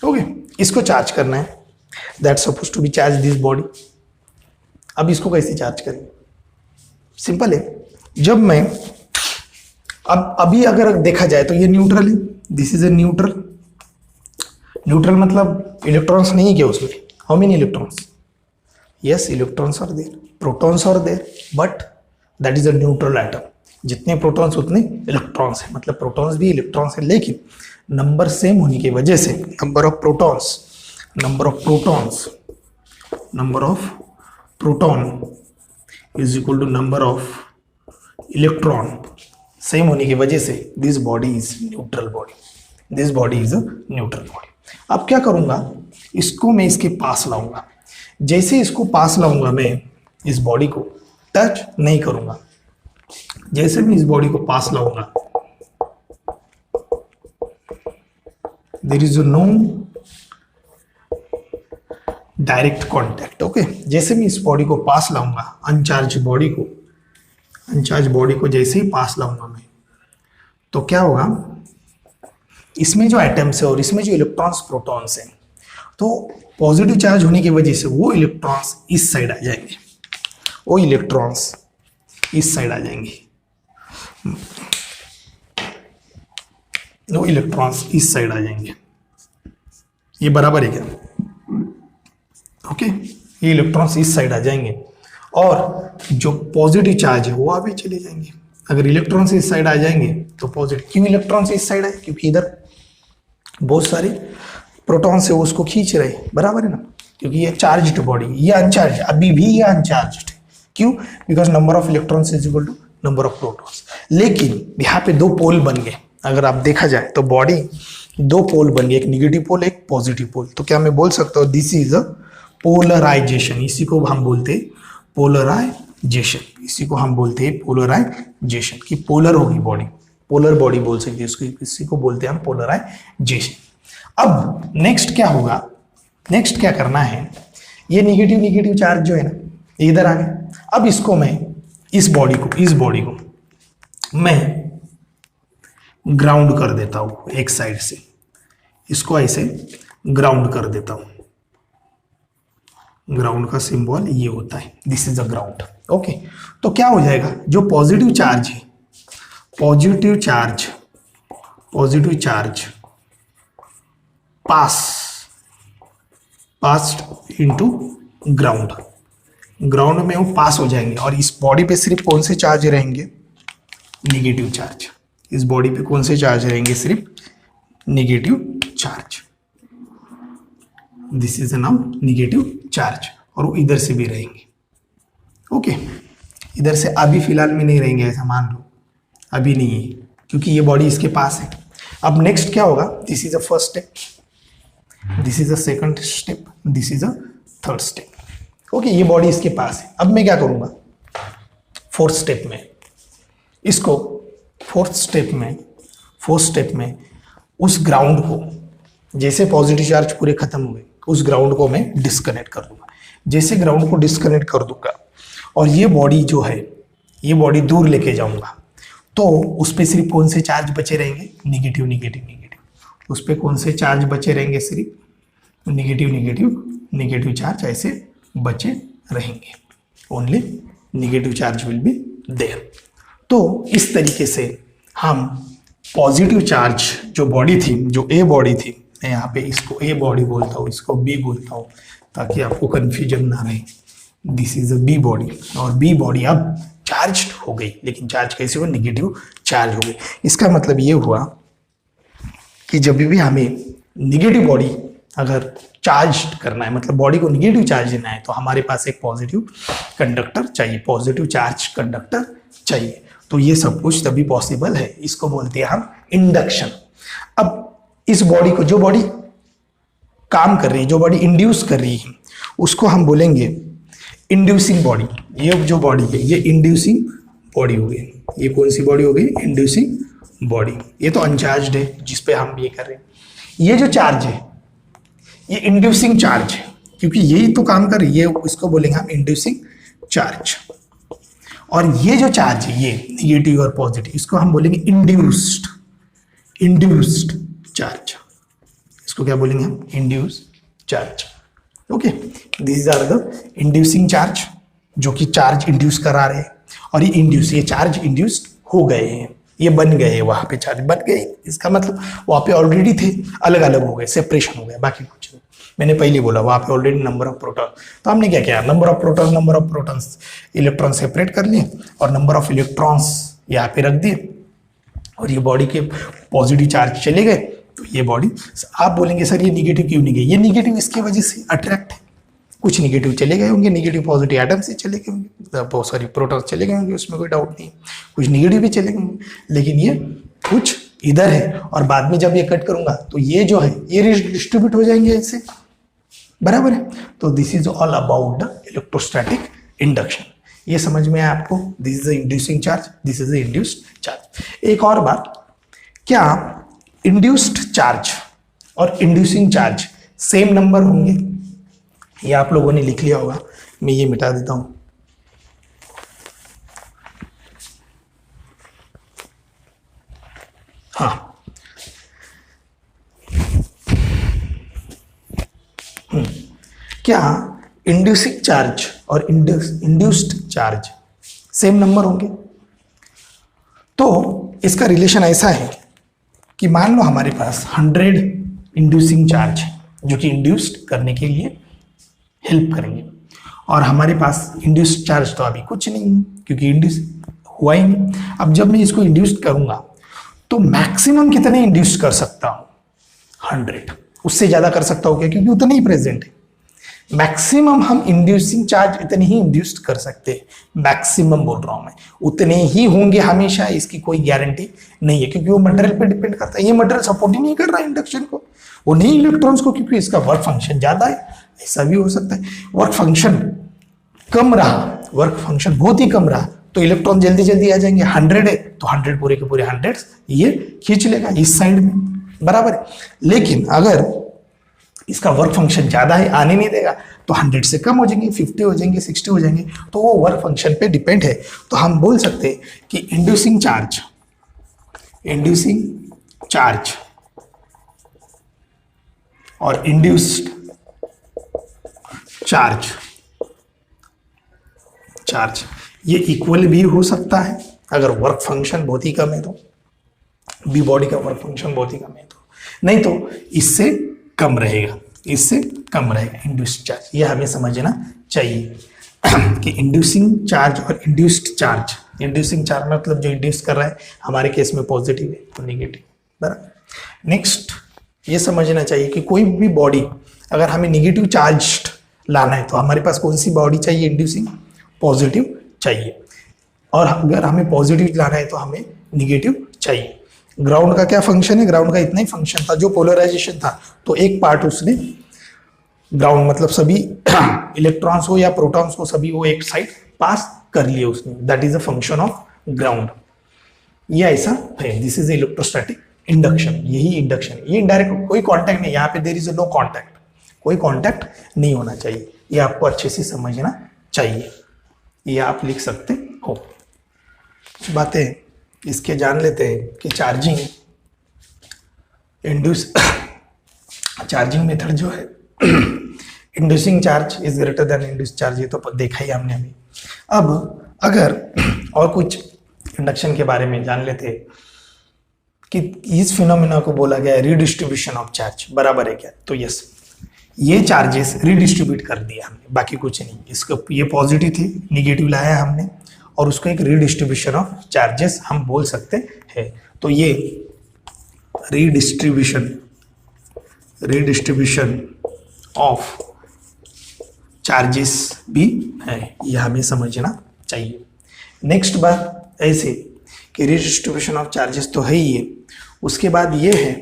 Speaker 1: okay, इसको चार्ज करना है, that's suppose to be charge this body. अब इसको कैसे चार्ज करें? सिंपल है, जब मैं अभी अगर देखा जाए तो ये न्यूट्रल है, दिस इज ए न्यूट्रल मतलब इलेक्ट्रॉन्स नहीं क्या उसमें, how many electrons? Yes, electrons are there, protons are there, but that is a neutral atom, जितने प्रोटॉन्स उतने इलेक्ट्रॉन्स है, मतलब प्रोटॉन्स भी इलेक्ट्रॉन्स है, लेकिन नंबर सेम होने की वजह से number of proton is equal to number of electron, same होने की वजह से this body is neutral body. अब क्या करूंगा, इसको मैं इसके पास लाऊंगा, जैसे इसको पास लाऊंगा मैं इस बॉडी को टच नहीं करूंगा, जैसे मैं इस बॉडी को पास लाऊंगा there is no direct contact, okay. जैसे मैं इस बॉडी को पास लाऊंगा, अनचार्ज बॉडी को जैसे ही पास लाऊंगा मैं, तो क्या होगा, इसमें जो एटम्स है और इसमें जो इलेक्ट्रॉन्स प्रोटॉन्स हैं, तो पॉजिटिव चार्ज होने की वजह से वो इलेक्ट्रॉन्स इस साइड आ जाएंगे, ये बराबर है क्या? ओके, ये इलेक्ट्रॉन्स इस साइड आ जाएंगे और जो पॉजिटिव चार्ज है वो आगे चले जाएंगे। अगर इलेक्ट्रॉन्स इस साइड आ जाएंगे तो पॉजिटिव, क्यों इलेक्ट्रॉन्स इस साइड आए? क्योंकि इधर बहुत सारे प्रोटॉन्स है, वो उसको खींच रहे, बराबर है ना, क्योंकि ये चार्ज्ड बॉडी, ये अनचार्ज, अभी भी ये अनचार्ज्ड है, क्यों? Because number of electrons is equal to number of protons. लेकिन यहाँ पे दो पोल बन गए, अगर आप देखा जाए तो बॉडी दो पोल बन गए, एक निगेटिव पोल एक पॉजिटिव पोल। तो क्या मैं बोल सकता हूँ दिस इज अ पोलराइजेशन, इसी को हम बोलते हैं पोलराइजेशन, कि पोलर होगी बॉडी, पोलर बॉडी बोल सकते हैं इसको, इसी को बोलते हैं हम पोलराइजेशन। अब नेक्स्ट क्या होगा, नेक्स्ट क्या करना है, ये निगेटिव चार्ज जो है ना इधर आ गया। अब इसको मैं इस बॉडी को मैं ग्राउंड कर देता हूं एक साइड से, इसको ऐसे ग्राउंड कर देता हूं, ग्राउंड का सिंबल ये होता है, this is a ground. Okay, तो क्या हो जाएगा, जो पॉजिटिव चार्ज है, positive charge passed into ground, ground में वो पास हो जाएंगे और इस बॉडी पे सिर्फ कौन से चार्ज रहेंगे, निगेटिव चार्ज। इस बॉडी पे कौन से चार्ज रहेंगे, सिर्फ negative charge. This is now negative charge, और वो इधर से भी रहेंगे। ओके, इधर से अभी फिलहाल में नहीं रहेंगे, ऐसा मान लो, अभी नहीं है क्योंकि ये बॉडी इसके पास है। अब नेक्स्ट क्या होगा, this is a first step, this is a second step, this is a third step. Okay, ये बॉडी इसके पास है। अब मैं क्या करूंगा, फोर्थ स्टेप में इसको, फोर्थ स्टेप में उस ग्राउंड को, जैसे पॉजिटिव चार्ज पूरे खत्म हुए, उस ग्राउंड को मैं डिस्कनेक्ट कर दूंगा। जैसे ग्राउंड को डिस्कनेक्ट कर दूंगा और ये बॉडी जो है, ये बॉडी दूर लेके जाऊंगा, तो उस पर सिर्फ कौन से चार्ज बचे रहेंगे, निगेटिव निगेटिव निगेटिव। उस पर कौन से चार्ज बचे रहेंगे, सिर्फ निगेटिव निगेटिव निगेटिव चार्ज ऐसे बचे रहेंगे। Only negative charge will be there. तो इस तरीके से हम पॉजिटिव चार्ज जो बॉडी थी, जो ए बॉडी थी, मैं यहाँ पे इसको ए बॉडी बोलता हूँ, इसको बी बोलता हूँ ताकि आपको कंफ्यूजन ना रहे। This is a B body, और बी बॉडी अब चार्ज हो गई, लेकिन चार्ज कैसे हुआ, निगेटिव चार्ज हो गई। इसका मतलब ये हुआ कि जब भी हमें निगेटिव बॉडी अगर चार्ज करना है, मतलब बॉडी को निगेटिव चार्ज देना है, तो हमारे पास एक पॉजिटिव कंडक्टर चाहिए, पॉजिटिव चार्ज कंडक्टर चाहिए। तो ये सब कुछ तभी पॉसिबल है, इसको बोलते हैं हम इंडक्शन। अब इस बॉडी को, जो बॉडी काम कर रही है, जो बॉडी इंड्यूस कर रही है, उसको हम बोलेंगे इंड्यूसिंग बॉडी। ये जो बॉडी है, ये इंड्यूसिंग बॉडी हो गई। ये कौन सी बॉडी हो गई, इंड्यूसिंग बॉडी। ये तो अनचार्ज्ड है जिसपे हम ये कर रहे हैं। ये जो चार्ज है, ये इंड्यूसिंग चार्ज है, क्योंकि यही तो काम कर रही है, इसको बोलेंगे हम इंड्यूसिंग चार्ज। और ये जो चार्ज है, ये निगेटिव और पॉजिटिव, इसको हम बोलेंगे इंड्यूस्ड चार्ज। इसको क्या बोलेंगे हम, induced charge. Okay, this are the inducing charge, जो कि चार्ज इंड्यूस करा रहे हैं, और ये चार्ज इंड्यूस्ड हो गए हैं, ये बन गए, वहां पे चार्ज बन गए। इसका मतलब वहां पे ऑलरेडी थे, अलग अलग हो गए, सेपरेशन हो गया, बाकी कुछ नहीं। मैंने पहले बोला वहां पे ऑलरेडी नंबर ऑफ प्रोटॉन, तो हमने क्या किया, number of protons electron separate कर लिए और नंबर ऑफ इलेक्ट्रॉन्स यहाँ पे रख दिए, और ये बॉडी के पॉजिटिव चार्ज चले गए। तो ये बॉडी, आप बोलेंगे सर ये निगेटिव क्यों नहीं गई, ये निगेटिव इसकी वजह से अट्रैक्ट है, कुछ निगेटिव चले गए होंगे, निगेटिव पॉजिटिव एटम से चले गए होंगे, सॉरी प्रोटॉन्स चले गए होंगे, उसमें कोई डाउट नहीं, कुछ निगेटिव भी चले गए होंगे, लेकिन ये कुछ इधर है, और बाद में जब ये कट करूंगा तो ये जो है ये डिस्ट्रीब्यूट हो जाएंगे ऐसे, बराबर है। तो this is all about the electrostatic induction. ये समझ में आया आपको, this is the inducing charge, this is the induced charge. एक और बात, क्या इंड्यूस्ड चार्ज और इंड्यूसिंग चार्ज सेम नंबर होंगे? ये आप लोगों ने लिख लिया होगा, मैं ये मिटा देता हूं। हाँ, क्या इंड्यूसिंग चार्ज और इंड्यूस्ड चार्ज सेम नंबर होंगे? तो इसका रिलेशन ऐसा है कि मान लो हमारे पास 100 इंड्यूसिंग चार्ज है, जो कि इंड्यूस्ड करने के लिए हेल्प करेंगे, और हमारे पास इंड्यूस्ड चार्ज तो अभी कुछ नहीं है, क्योंकि इंड्यूस हुआ ही नहीं। अब जब मैं इसको इंड्यूस्ड करूंगा तो मैक्सिमम कितने इंड्यूस कर सकता हूं, 100। उससे ज्यादा कर सकता हूं क्या, क्योंकि उतने ही प्रेजेंट है। मैक्सिमम हम इंड्यूसिंग चार्ज इतने ही इंड्यूस्ड कर सकते हैं, मैक्सिमम बोल रहा हूं मैं, उतने ही होंगे हमेशा, इसकी कोई गारंटी नहीं है, क्योंकि वो मटेरियल पे डिपेंड करता है। ये मटेरियल सपोर्ट ही नहीं कर रहा है इंडक्शन को, वो नहीं इलेक्ट्रॉन्स को, क्योंकि इसका वर्क फंक्शन ज्यादा है। ऐसा भी हो सकता है वर्क फंक्शन कम रहा, वर्क फंक्शन बहुत ही कम रहा, तो इलेक्ट्रॉन जल्दी जल्दी आ जाएंगे। 100 है तो 100 पूरे के पूरे 100 ये खींच लेगा इस साइड में, बराबर है। लेकिन अगर इसका वर्क फंक्शन ज्यादा है, आने नहीं देगा, तो 100 से कम हो जाएंगे, 50 हो जाएंगे, 60 हो जाएंगे, तो वो वर्क फंक्शन पे डिपेंड है। तो हम बोल सकते हैं कि इंड्यूसिंग चार्ज और इंड्यूस्ड चार्ज, चार्ज ये इक्वल भी हो सकता है अगर वर्क फंक्शन बहुत ही कम है तो, बी बॉडी का वर्क फंक्शन बहुत ही कम है तो, नहीं तो इससे कम रहेगा, इससे कम रहेगा इंड्यूस्ड चार्ज। ये हमें समझना चाहिए कि इंड्यूसिंग चार्ज और इंड्यूस्ड चार्ज, इंड्यूसिंग चार्ज मतलब जो इंड्यूस कर रहा है हमारे केस में पॉजिटिव है तो निगेटिव, बराबर। नेक्स्ट ये समझना चाहिए कि कोई भी बॉडी अगर हमें निगेटिव चार्ज लाना है तो हमारे पास कौन सी बॉडी चाहिए, इंड्यूसिंग, पॉजिटिव चाहिए, और अगर हमें पॉजिटिव लाना है तो हमें निगेटिव चाहिए। ग्राउंड का क्या फंक्शन है, ग्राउंड का इतना ही फंक्शन था, जो पोलराइजेशन था तो एक पार्ट उसने ग्राउंड मतलब सभी इलेक्ट्रॉन्स हो या प्रोटॉन्स हो सभी वो एक साइड पास कर लिए उसने, that is a function of ground. ये ऐसा है, दिस इज इलेक्ट्रोस्टैटिक इंडक्शन, यही इंडक्शन है। ये इनडायरेक्ट कोई कांटेक्ट नहीं, यहाँ पे देयर इज नो कांटेक्ट, कोई कांटेक्ट नहीं होना चाहिए, ये आपको अच्छे से समझना चाहिए, ये आप लिख सकते हो। कुछ बातें इसके जान लेते हैं कि चार्जिंग इंड्यूस चार्जिंग मेथड जो है inducing charge is greater than induce charge, ये तो देखा ही हमने अभी। अब अगर और कुछ इंडक्शन के बारे में जान लेते हैं कि इस फिनोमेना को बोला गया है रिडिस्ट्रीब्यूशन ऑफ चार्ज, बराबर है क्या, तो यस ये चार्जेस रिडिस्ट्रीब्यूट कर दिया हमने, बाकी कुछ नहीं। इसको ये पॉजिटिव थी, निगेटिव लाया हमने और उसको एक रिडिस्ट्रीब्यूशन ऑफ चार्जेस हम बोल सकते हैं। तो ये रिडिस्ट्रीब्यूशन ऑफ चार्जेस भी है, ये हमें समझना चाहिए। नेक्स्ट बात ऐसे कि रिडिस्ट्रीब्यूशन ऑफ चार्जेस तो है ही है, उसके बाद ये है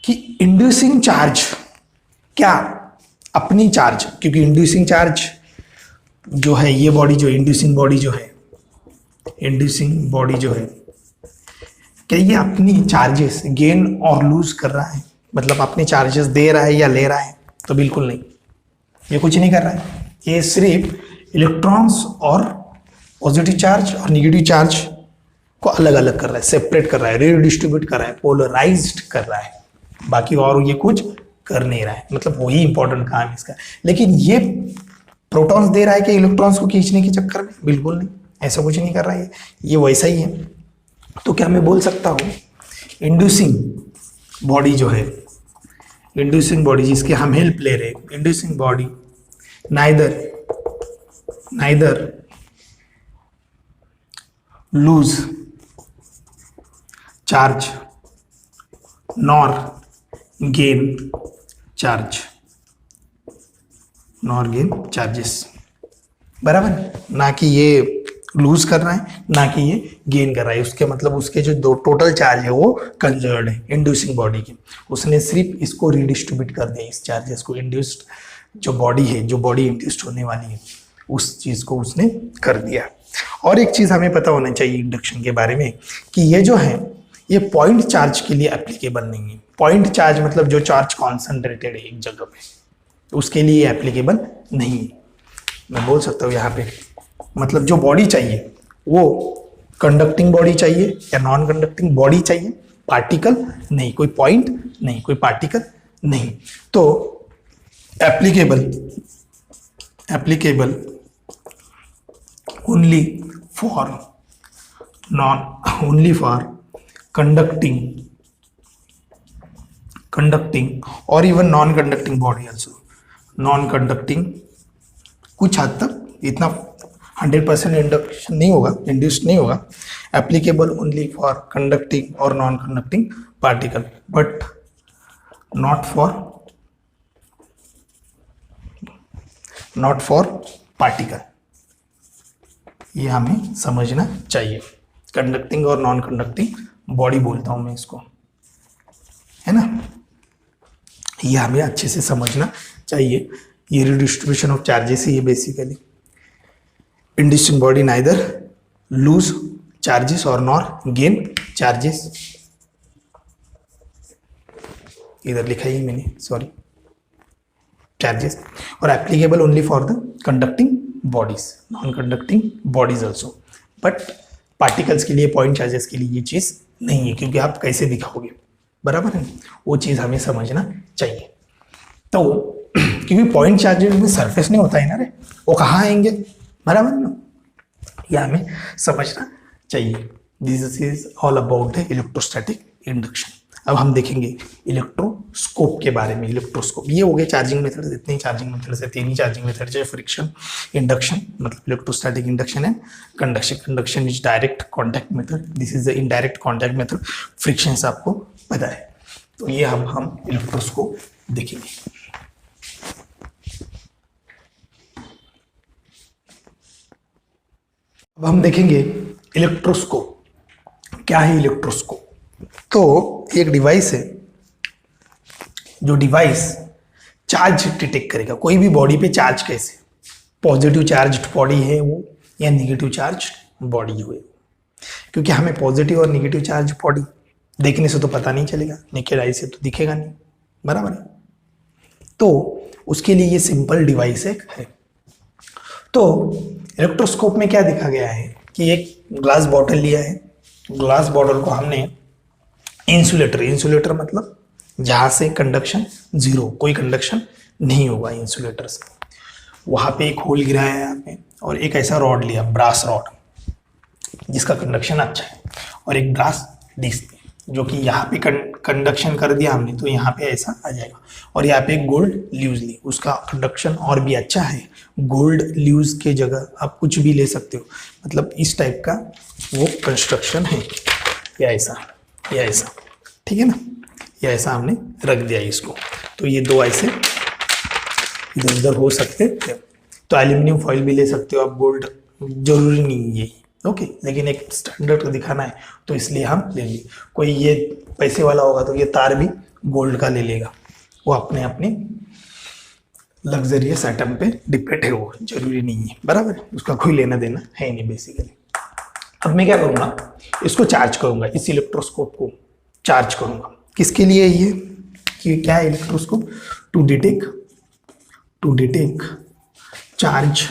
Speaker 1: कि इंड्यूसिंग चार्ज क्या अपनी चार्ज, क्योंकि इंड्यूसिंग चार्ज जो है ये बॉडी जो इंड्यूसिंग बॉडी जो है, इंड्यूसिंग बॉडी जो है क्या ये अपनी चार्जेस गेन और लूज कर रहा है, मतलब अपने चार्जेस दे रहा है या ले रहा है, तो बिल्कुल नहीं, ये कुछ नहीं कर रहा है। ये सिर्फ इलेक्ट्रॉन्स और पॉजिटिव चार्ज और नेगेटिव चार्ज को अलग अलग कर रहा है, सेपरेट कर रहा है, रिडिस्ट्रीब्यूट कर रहा है, पोलराइज्ड कर रहा है, बाकी और ये कुछ कर नहीं रहा है, मतलब वही इंपॉर्टेंट काम है इसका। लेकिन ये प्रोटॉन्स दे रहा है कि इलेक्ट्रॉन्स को खींचने के चक्कर में, बिल्कुल नहीं, ऐसा कुछ नहीं कर रहा है, ये वैसा ही है। तो क्या मैं बोल सकता हूँ इंड्यूसिंग बॉडी जो है, इंड्यूसिंग बॉडी जिसके हम हेल्प ले रहे हैं, inducing body neither lose charge nor gain charge, nor gain charges, बराबर, ना कि ये लूज कर रहा है ना कि ये गेन कर रहा है, उसके मतलब उसके जो दो टोटल चार्ज है वो कंजर्व्ड है इंड्यूसिंग बॉडी के, उसने सिर्फ इसको रिडिस्ट्रीब्यूट कर दिया, इस चार्जेस को, इंड्यूस्ड जो बॉडी है, जो बॉडी इंड्यूस्ड होने वाली है उस चीज को उसने कर दिया। और एक चीज हमें पता होना चाहिए इंडक्शन के बारे में कि ये जो है ये पॉइंट चार्ज के लिए एप्लीकेबल नहीं है। पॉइंट चार्ज मतलब जो चार्ज कॉन्सेंट्रेटेड है एक जगह पे, उसके लिए एप्लीकेबल नहीं है। मैं बोल सकता हूँ यहाँ पे मतलब जो बॉडी चाहिए वो कंडक्टिंग बॉडी चाहिए या नॉन कंडक्टिंग बॉडी चाहिए, पार्टिकल नहीं, कोई पॉइंट नहीं, कोई पार्टिकल नहीं। तो एप्लीकेबल ओनली फॉर कंडक्टिंग और even non conducting body also, non conducting कुछ हद तक, इतना 100% इंडक्शन नहीं होगा, इंड्यूस्ड नहीं होगा, एप्लीकेबल ओनली फॉर कंडक्टिंग और non conducting particle, but not for particle. ये हमें समझना चाहिए। कंडक्टिंग और नॉन कंडक्टिंग बॉडी बोलता हूं मैं इसको, है ना, ये हमें अच्छे से समझना चाहिए। ये रिडिस्ट्रीब्यूशन ऑफ चार्जेस है, ये basically inducing body neither lose charges और नॉर गेन चार्जेस, इधर लिखा ही मैंने, सॉरी, चार्जेस, और applicable only for the conducting bodies, non conducting bodies also, but particles के लिए, पॉइंट चार्जेस के लिए ये चीज नहीं है, क्योंकि आप कैसे दिखाओगे, बराबर है, वो चीज हमें समझना चाहिए। तो क्योंकि पॉइंट चार्जेस में सरफेस नहीं होता है ना रे, वो कहाँ आएंगे, बराबर ना, यह हमें समझना चाहिए। This is all about the electrostatic induction. अब हम देखेंगे इलेक्ट्रोस्कोप के बारे में। इलेक्ट्रोस्कोप ये हो गए चार्जिंग मेथड, इतने ही चार्जिंग मेथड है, तीन ही चार्जिंग मेथड है, फ्रिक्शन, इंडक्शन मतलब electrostatic induction and conduction. Conduction is direct contact method, this is the indirect contact method. Friction से आपको पता है। तो ये हम इलेक्ट्रोस्कोप देखेंगे। अब हम देखेंगे इलेक्ट्रोस्कोप। क्या है इलेक्ट्रोस्कोप? तो एक डिवाइस है, जो डिवाइस चार्ज डिटेक्ट करेगा, कोई भी बॉडी पे चार्ज कैसे, पॉजिटिव चार्ज बॉडी है वो या नेगेटिव चार्ज बॉडी हुए, क्योंकि हमें पॉजिटिव और नेगेटिव चार्ज बॉडी देखने से तो पता नहीं चलेगा, नेकेड आई से तो दिखेगा नहीं, बराबर है। तो उसके लिए ये सिंपल डिवाइस एक है। तो इलेक्ट्रोस्कोप में क्या देखा गया है कि एक ग्लास बॉटल लिया है, ग्लास बॉटल को हमने इंसुलेटर मतलब जहां से कंडक्शन जीरो, कोई कंडक्शन नहीं होगा इंसुलेटर से, वहां पे एक होल गिराया है आपने और एक ऐसा रॉड लिया, ब्रास रॉड, जिसका कंडक्शन अच्छा है, और एक ब्रास डिस्क जो कि यहाँ पे कंडक्शन कर दिया हमने, तो यहाँ पे ऐसा आ जाएगा। और यहाँ पे एक गोल्ड ल्यूज ली, उसका कंडक्शन और भी अच्छा है। गोल्ड ल्यूज के जगह आप कुछ भी ले सकते हो, मतलब इस टाइप का वो कंस्ट्रक्शन है, या ऐसा या ऐसा, ठीक है ना, या ऐसा हमने रख दिया इसको। तो ये दो ऐसे इधर उधर हो सकते हैं। तो एल्यूमिनियम फॉइल भी ले सकते हो आप, गोल्ड जरूरी नहीं है, ओके, लेकिन एक स्टैंडर्ड को दिखाना है तो इसलिए हम ले लिए। कोई ये पैसे वाला होगा तो ये तार भी गोल्ड का ले लेगा, वो अपने अपने लग्जरियस आइटम पे डिपेंड है, वो जरूरी नहीं है, बराबर, उसका कोई लेना देना है नहीं बेसिकली। अब मैं क्या करूँगा, इसको चार्ज करूँगा, इस इलेक्ट्रोस्कोप को चार्ज करूँगा। किसके लिए ये कि क्या है electroscope? To detect charge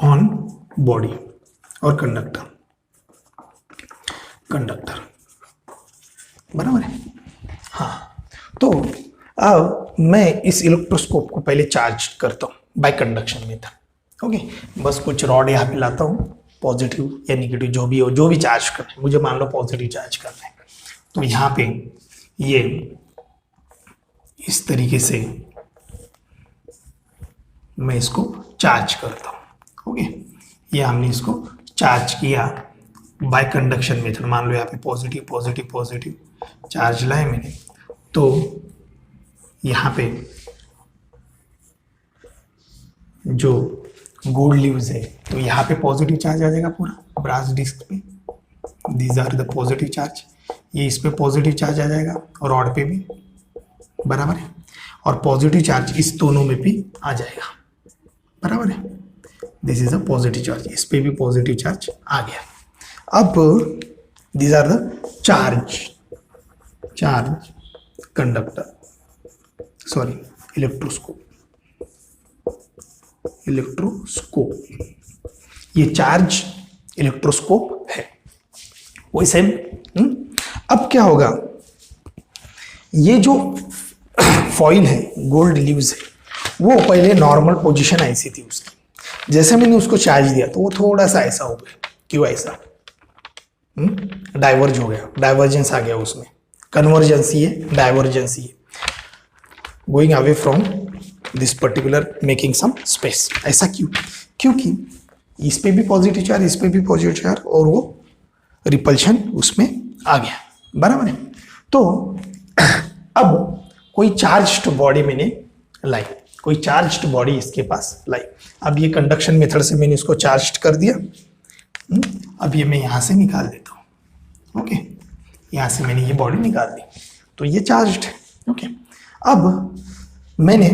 Speaker 1: on body और कंडक्टर, बराबर है। हाँ, तो अब मैं इस इलेक्ट्रोस्कोप को पहले चार्ज करता हूँ बाय कंडक्शन मेथड, ओके। बस कुछ रॉड यहाँ पे लाता हूँ, पॉजिटिव या निगेटिव जो भी हो, जो भी चार्ज करना है, मुझे मान लो पॉजिटिव चार्ज करना है, तो यहाँ पे ये इस तरीके से मैं इसको चार्ज करता हूँ, ओके। ये हमने इसको चार्ज किया बाय कंडक्शन मेथड, मान लो यहाँ पे पॉजिटिव पॉजिटिव पॉजिटिव चार्ज लाए मैंने, तो यहाँ पे जो गोल्ड लीव्स है तो यहाँ पे पॉजिटिव चार्ज आ जाएगा पूरा ब्रास डिस्क पे, these are the positive charge. ये इस पे पॉजिटिव चार्ज आ जाएगा और रॉड पे भी, बराबर है, और पॉजिटिव चार्ज इस दोनों में भी आ जाएगा, बराबर है। This is a positive charge, इस पे भी पॉजिटिव चार्ज आ गया। अब these are the charge conductor, sorry electroscope, ये चार्ज इलेक्ट्रोस्कोप है, वही सेम। अब क्या होगा, ये जो फॉइल है, गोल्ड लीव्स है, वो पहले नॉर्मल पोजीशन ऐसी थी उसकी, जैसे मैंने उसको चार्ज दिया तो वो थोड़ा सा ऐसा हो गया, क्यों ऐसा, डाइवर्ज हो गया, डाइवर्जेंस आ गया उसमें, कन्वर्जेंस ये, डाइवर्जेंस ये, going away from this particular, making some space. ऐसा क्यों? क्योंकि इस पे भी पॉजिटिव चार्ज, इस पे भी पॉजिटिव चार्ज, और वो रिपल्शन उसमें आ गया, बराबर है। तो अब कोई चार्ज्ड बॉडी मैंने लाई, कोई चार्ज्ड बॉडी इसके पास लाई। अब ये कंडक्शन मेथड से मैंने इसको चार्ज कर दिया। अब ये मैं यहाँ से निकाल देता हूँ, ओके, यहाँ से मैंने ये बॉडी निकाल दी, तो ये चार्ज्ड है, ओके। अब मैंने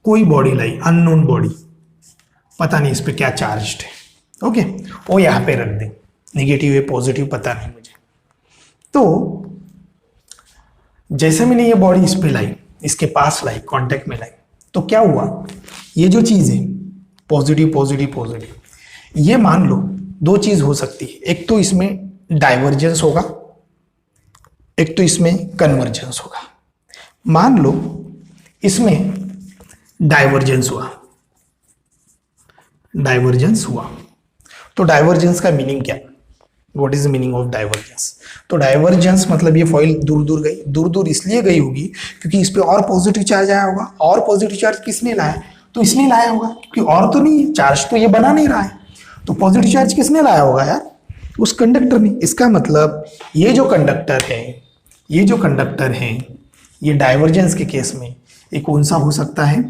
Speaker 1: कोई बॉडी लाई, अननोन बॉडी, पता नहीं इस पे क्या चार्ज्ड है, ओके, वो यहाँ पे रख दें, नेगेटिव है पॉजिटिव पता नहीं मुझे। तो जैसे मैंने ये बॉडी इस पे लाई, इसके पास लाई, कांटेक्ट में लाई, तो क्या हुआ, ये जो चीज है पॉजिटिव पॉजिटिव पॉजिटिव, ये मान लो दो चीज हो सकती है, एक तो इसमें डाइवर्जेंस होगा, एक तो इसमें कन्वर्जेंस होगा। मान लो इसमें डाइवर्जेंस हुआ, डाइवर्जेंस हुआ। तो डाइवर्जेंस का मीनिंग क्या? What is the meaning of divergence? तो डाइवर्जेंस मतलब ये फॉइल दूर दूर गई, दूर दूर इसलिए गई होगी क्योंकि इस पे और पॉजिटिव चार्ज आया होगा। और पॉजिटिव चार्ज किसने लाया? तो इसने लाया होगा, क्योंकि और तो नहीं है, चार्ज तो ये बना नहीं रहा है। तो पॉजिटिव चार्ज किसने लाया होगा यार? उस कंडक्टर ने। इसका मतलब ये जो कंडक्टर है, ये जो कंडक्टर है, ये डाइवर्जेंस के केस में ये कौन सा हो सकता है?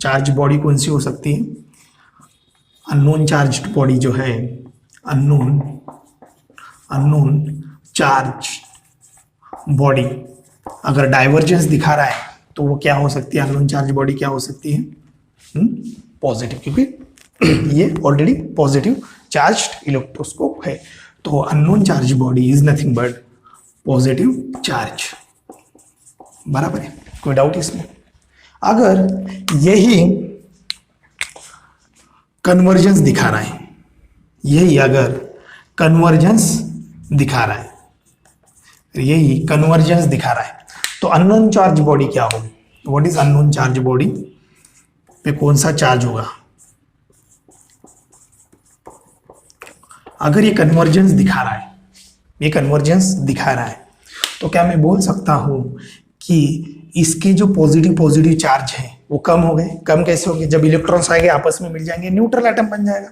Speaker 1: चार्ज बॉडी कौन सी हो सकती है? अननोन चार्ज बॉडी जो है, अननोन चार्ज बॉडी अगर डाइवर्जेंस दिखा रहा है तो वो क्या हो सकती है? अननोन चार्ज बॉडी क्या हो सकती है? पॉजिटिव, क्योंकि ये ऑलरेडी पॉजिटिव चार्ज्ड इलेक्ट्रोस्कोप है। तो unknown charge body is nothing but positive charge. बराबर है, कोई डाउट इसमें? अगर यही कन्वर्जेंस दिखा रहा है, यही अगर कन्वर्जेंस दिखा रहा है, यही कन्वर्जेंस दिखा रहा है, तो अननोन चार्ज बॉडी क्या होगी? What is unknown charge body? पे कौन सा चार्ज होगा? अगर ये कन्वर्जेंस दिखा रहा है, ये कन्वर्जेंस दिखा रहा है, तो क्या मैं बोल सकता हूं कि इसके जो पॉजिटिव चार्ज है वो कम हो गए? कम कैसे हो गए? जब इलेक्ट्रॉन्स आएंगे आपस में मिल जाएंगे, न्यूट्रल एटम बन जाएगा।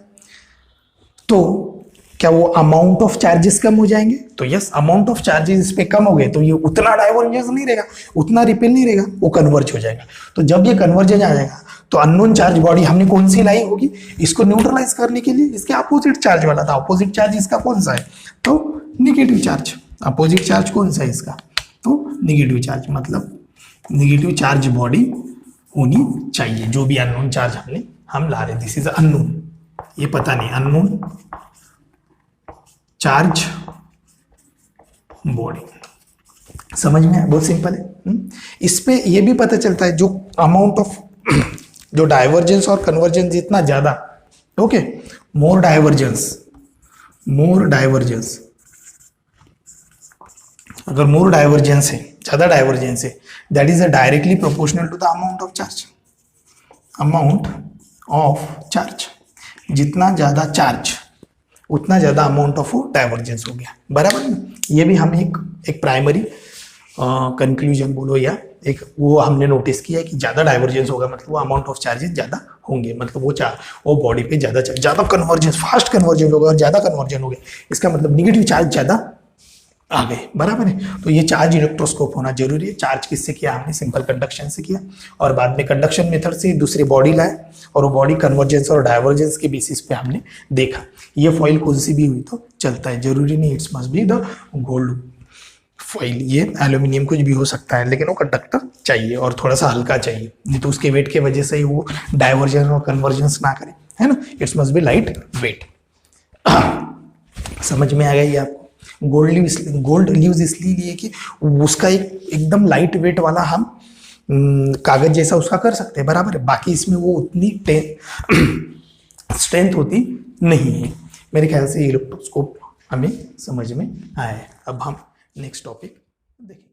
Speaker 1: तो क्या वो अमाउंट ऑफ चार्जेस कम हो जाएंगे? तो यस, अमाउंट ऑफ चार्जेस इस पे कम हो गए तो ये उतना डाइवर्जेंस नहीं रहेगा, उतना रिपेल नहीं रहेगा, वो कन्वर्ज हो जाएगा। तो जब ये कन्वर्जेंस आ जाएगा तो अननोन चार्ज बॉडी हमने कौन सी लाई होगी? इसको न्यूट्रलाइज करने के लिए इसके अपोजिट चार्ज वाला था। अपोजिट चार्ज इसका कौन सा है? तो निगेटिव चार्ज। अपोजिट चार्ज कौन सा है इसका? तो निगेटिव चार्ज। मतलब निगेटिव चार्ज बॉडी होनी चाहिए जो भी अननोन चार्ज हम ला रहे। दिस इज अननोन, ये पता नहीं, अननोन चार्ज बॉडी। समझ में आया? बहुत सिंपल है। इस पे ये भी पता चलता है जो अमाउंट ऑफ जो डाइवर्जेंस और कन्वर्जेंस जितना ज्यादा, ओके, मोर डाइवर्जेंस, अगर मोर डाइवर्जेंस है, ज्यादा डाइवर्जेंस है, that is directly proportional to the amount of charge. जितना ज्यादा चार्ज उतना ज्यादा अमाउंट ऑफ डाइवर्जेंस हो गया। बराबर ना? ये भी हम एक प्राइमरी कंक्लूजन बोलो या एक वो हमने नोटिस किया है कि ज्यादा डाइवर्जेंस होगा मतलब वो अमाउंट ऑफ चार्जेस ज्यादा होंगे, मतलब वो बॉडी पे ज्यादा कन्वर्जेंस, फास्ट कन्वर्जन होगा और ज्यादा कन्वर्जन हो गया, इसका मतलब निगेटिव चार्ज ज्यादा आ गए। बराबर है? तो ये चार्ज इलेक्ट्रोस्कोप होना जरूरी है। चार्ज किससे किया? हमने सिंपल कंडक्शन से किया और बाद में कंडक्शन मेथड से दूसरी बॉडी लाए और वो बॉडी कन्वर्जेंस और डाइवर्जेंस के बेसिस पे हमने देखा ये फॉइल कौन सी भी हुई तो चलता है। जरूरी नहीं it's must be the gold foil, ये एल्यूमिनियम कुछ भी हो सकता है, लेकिन वो कंडक्टर चाहिए और थोड़ा सा हल्का चाहिए, नहीं तो उसके वेट के वजह से ही वो डाइवर्जेंस और कन्वर्जेंस ना करे, है ना? It's must be light weight. समझ में आ गया ये आपको? गोल्ड यूज इसलिए लिए कि उसका एकदम लाइट वेट वाला हम कागज जैसा उसका कर सकते हैं। बराबर है? बाकी इसमें वो उतनी स्ट्रेंथ होती नहीं है। मेरे ख्याल से इलेक्ट्रोस्कोप हमें समझ में आया है। अब हम नेक्स्ट टॉपिक देखें।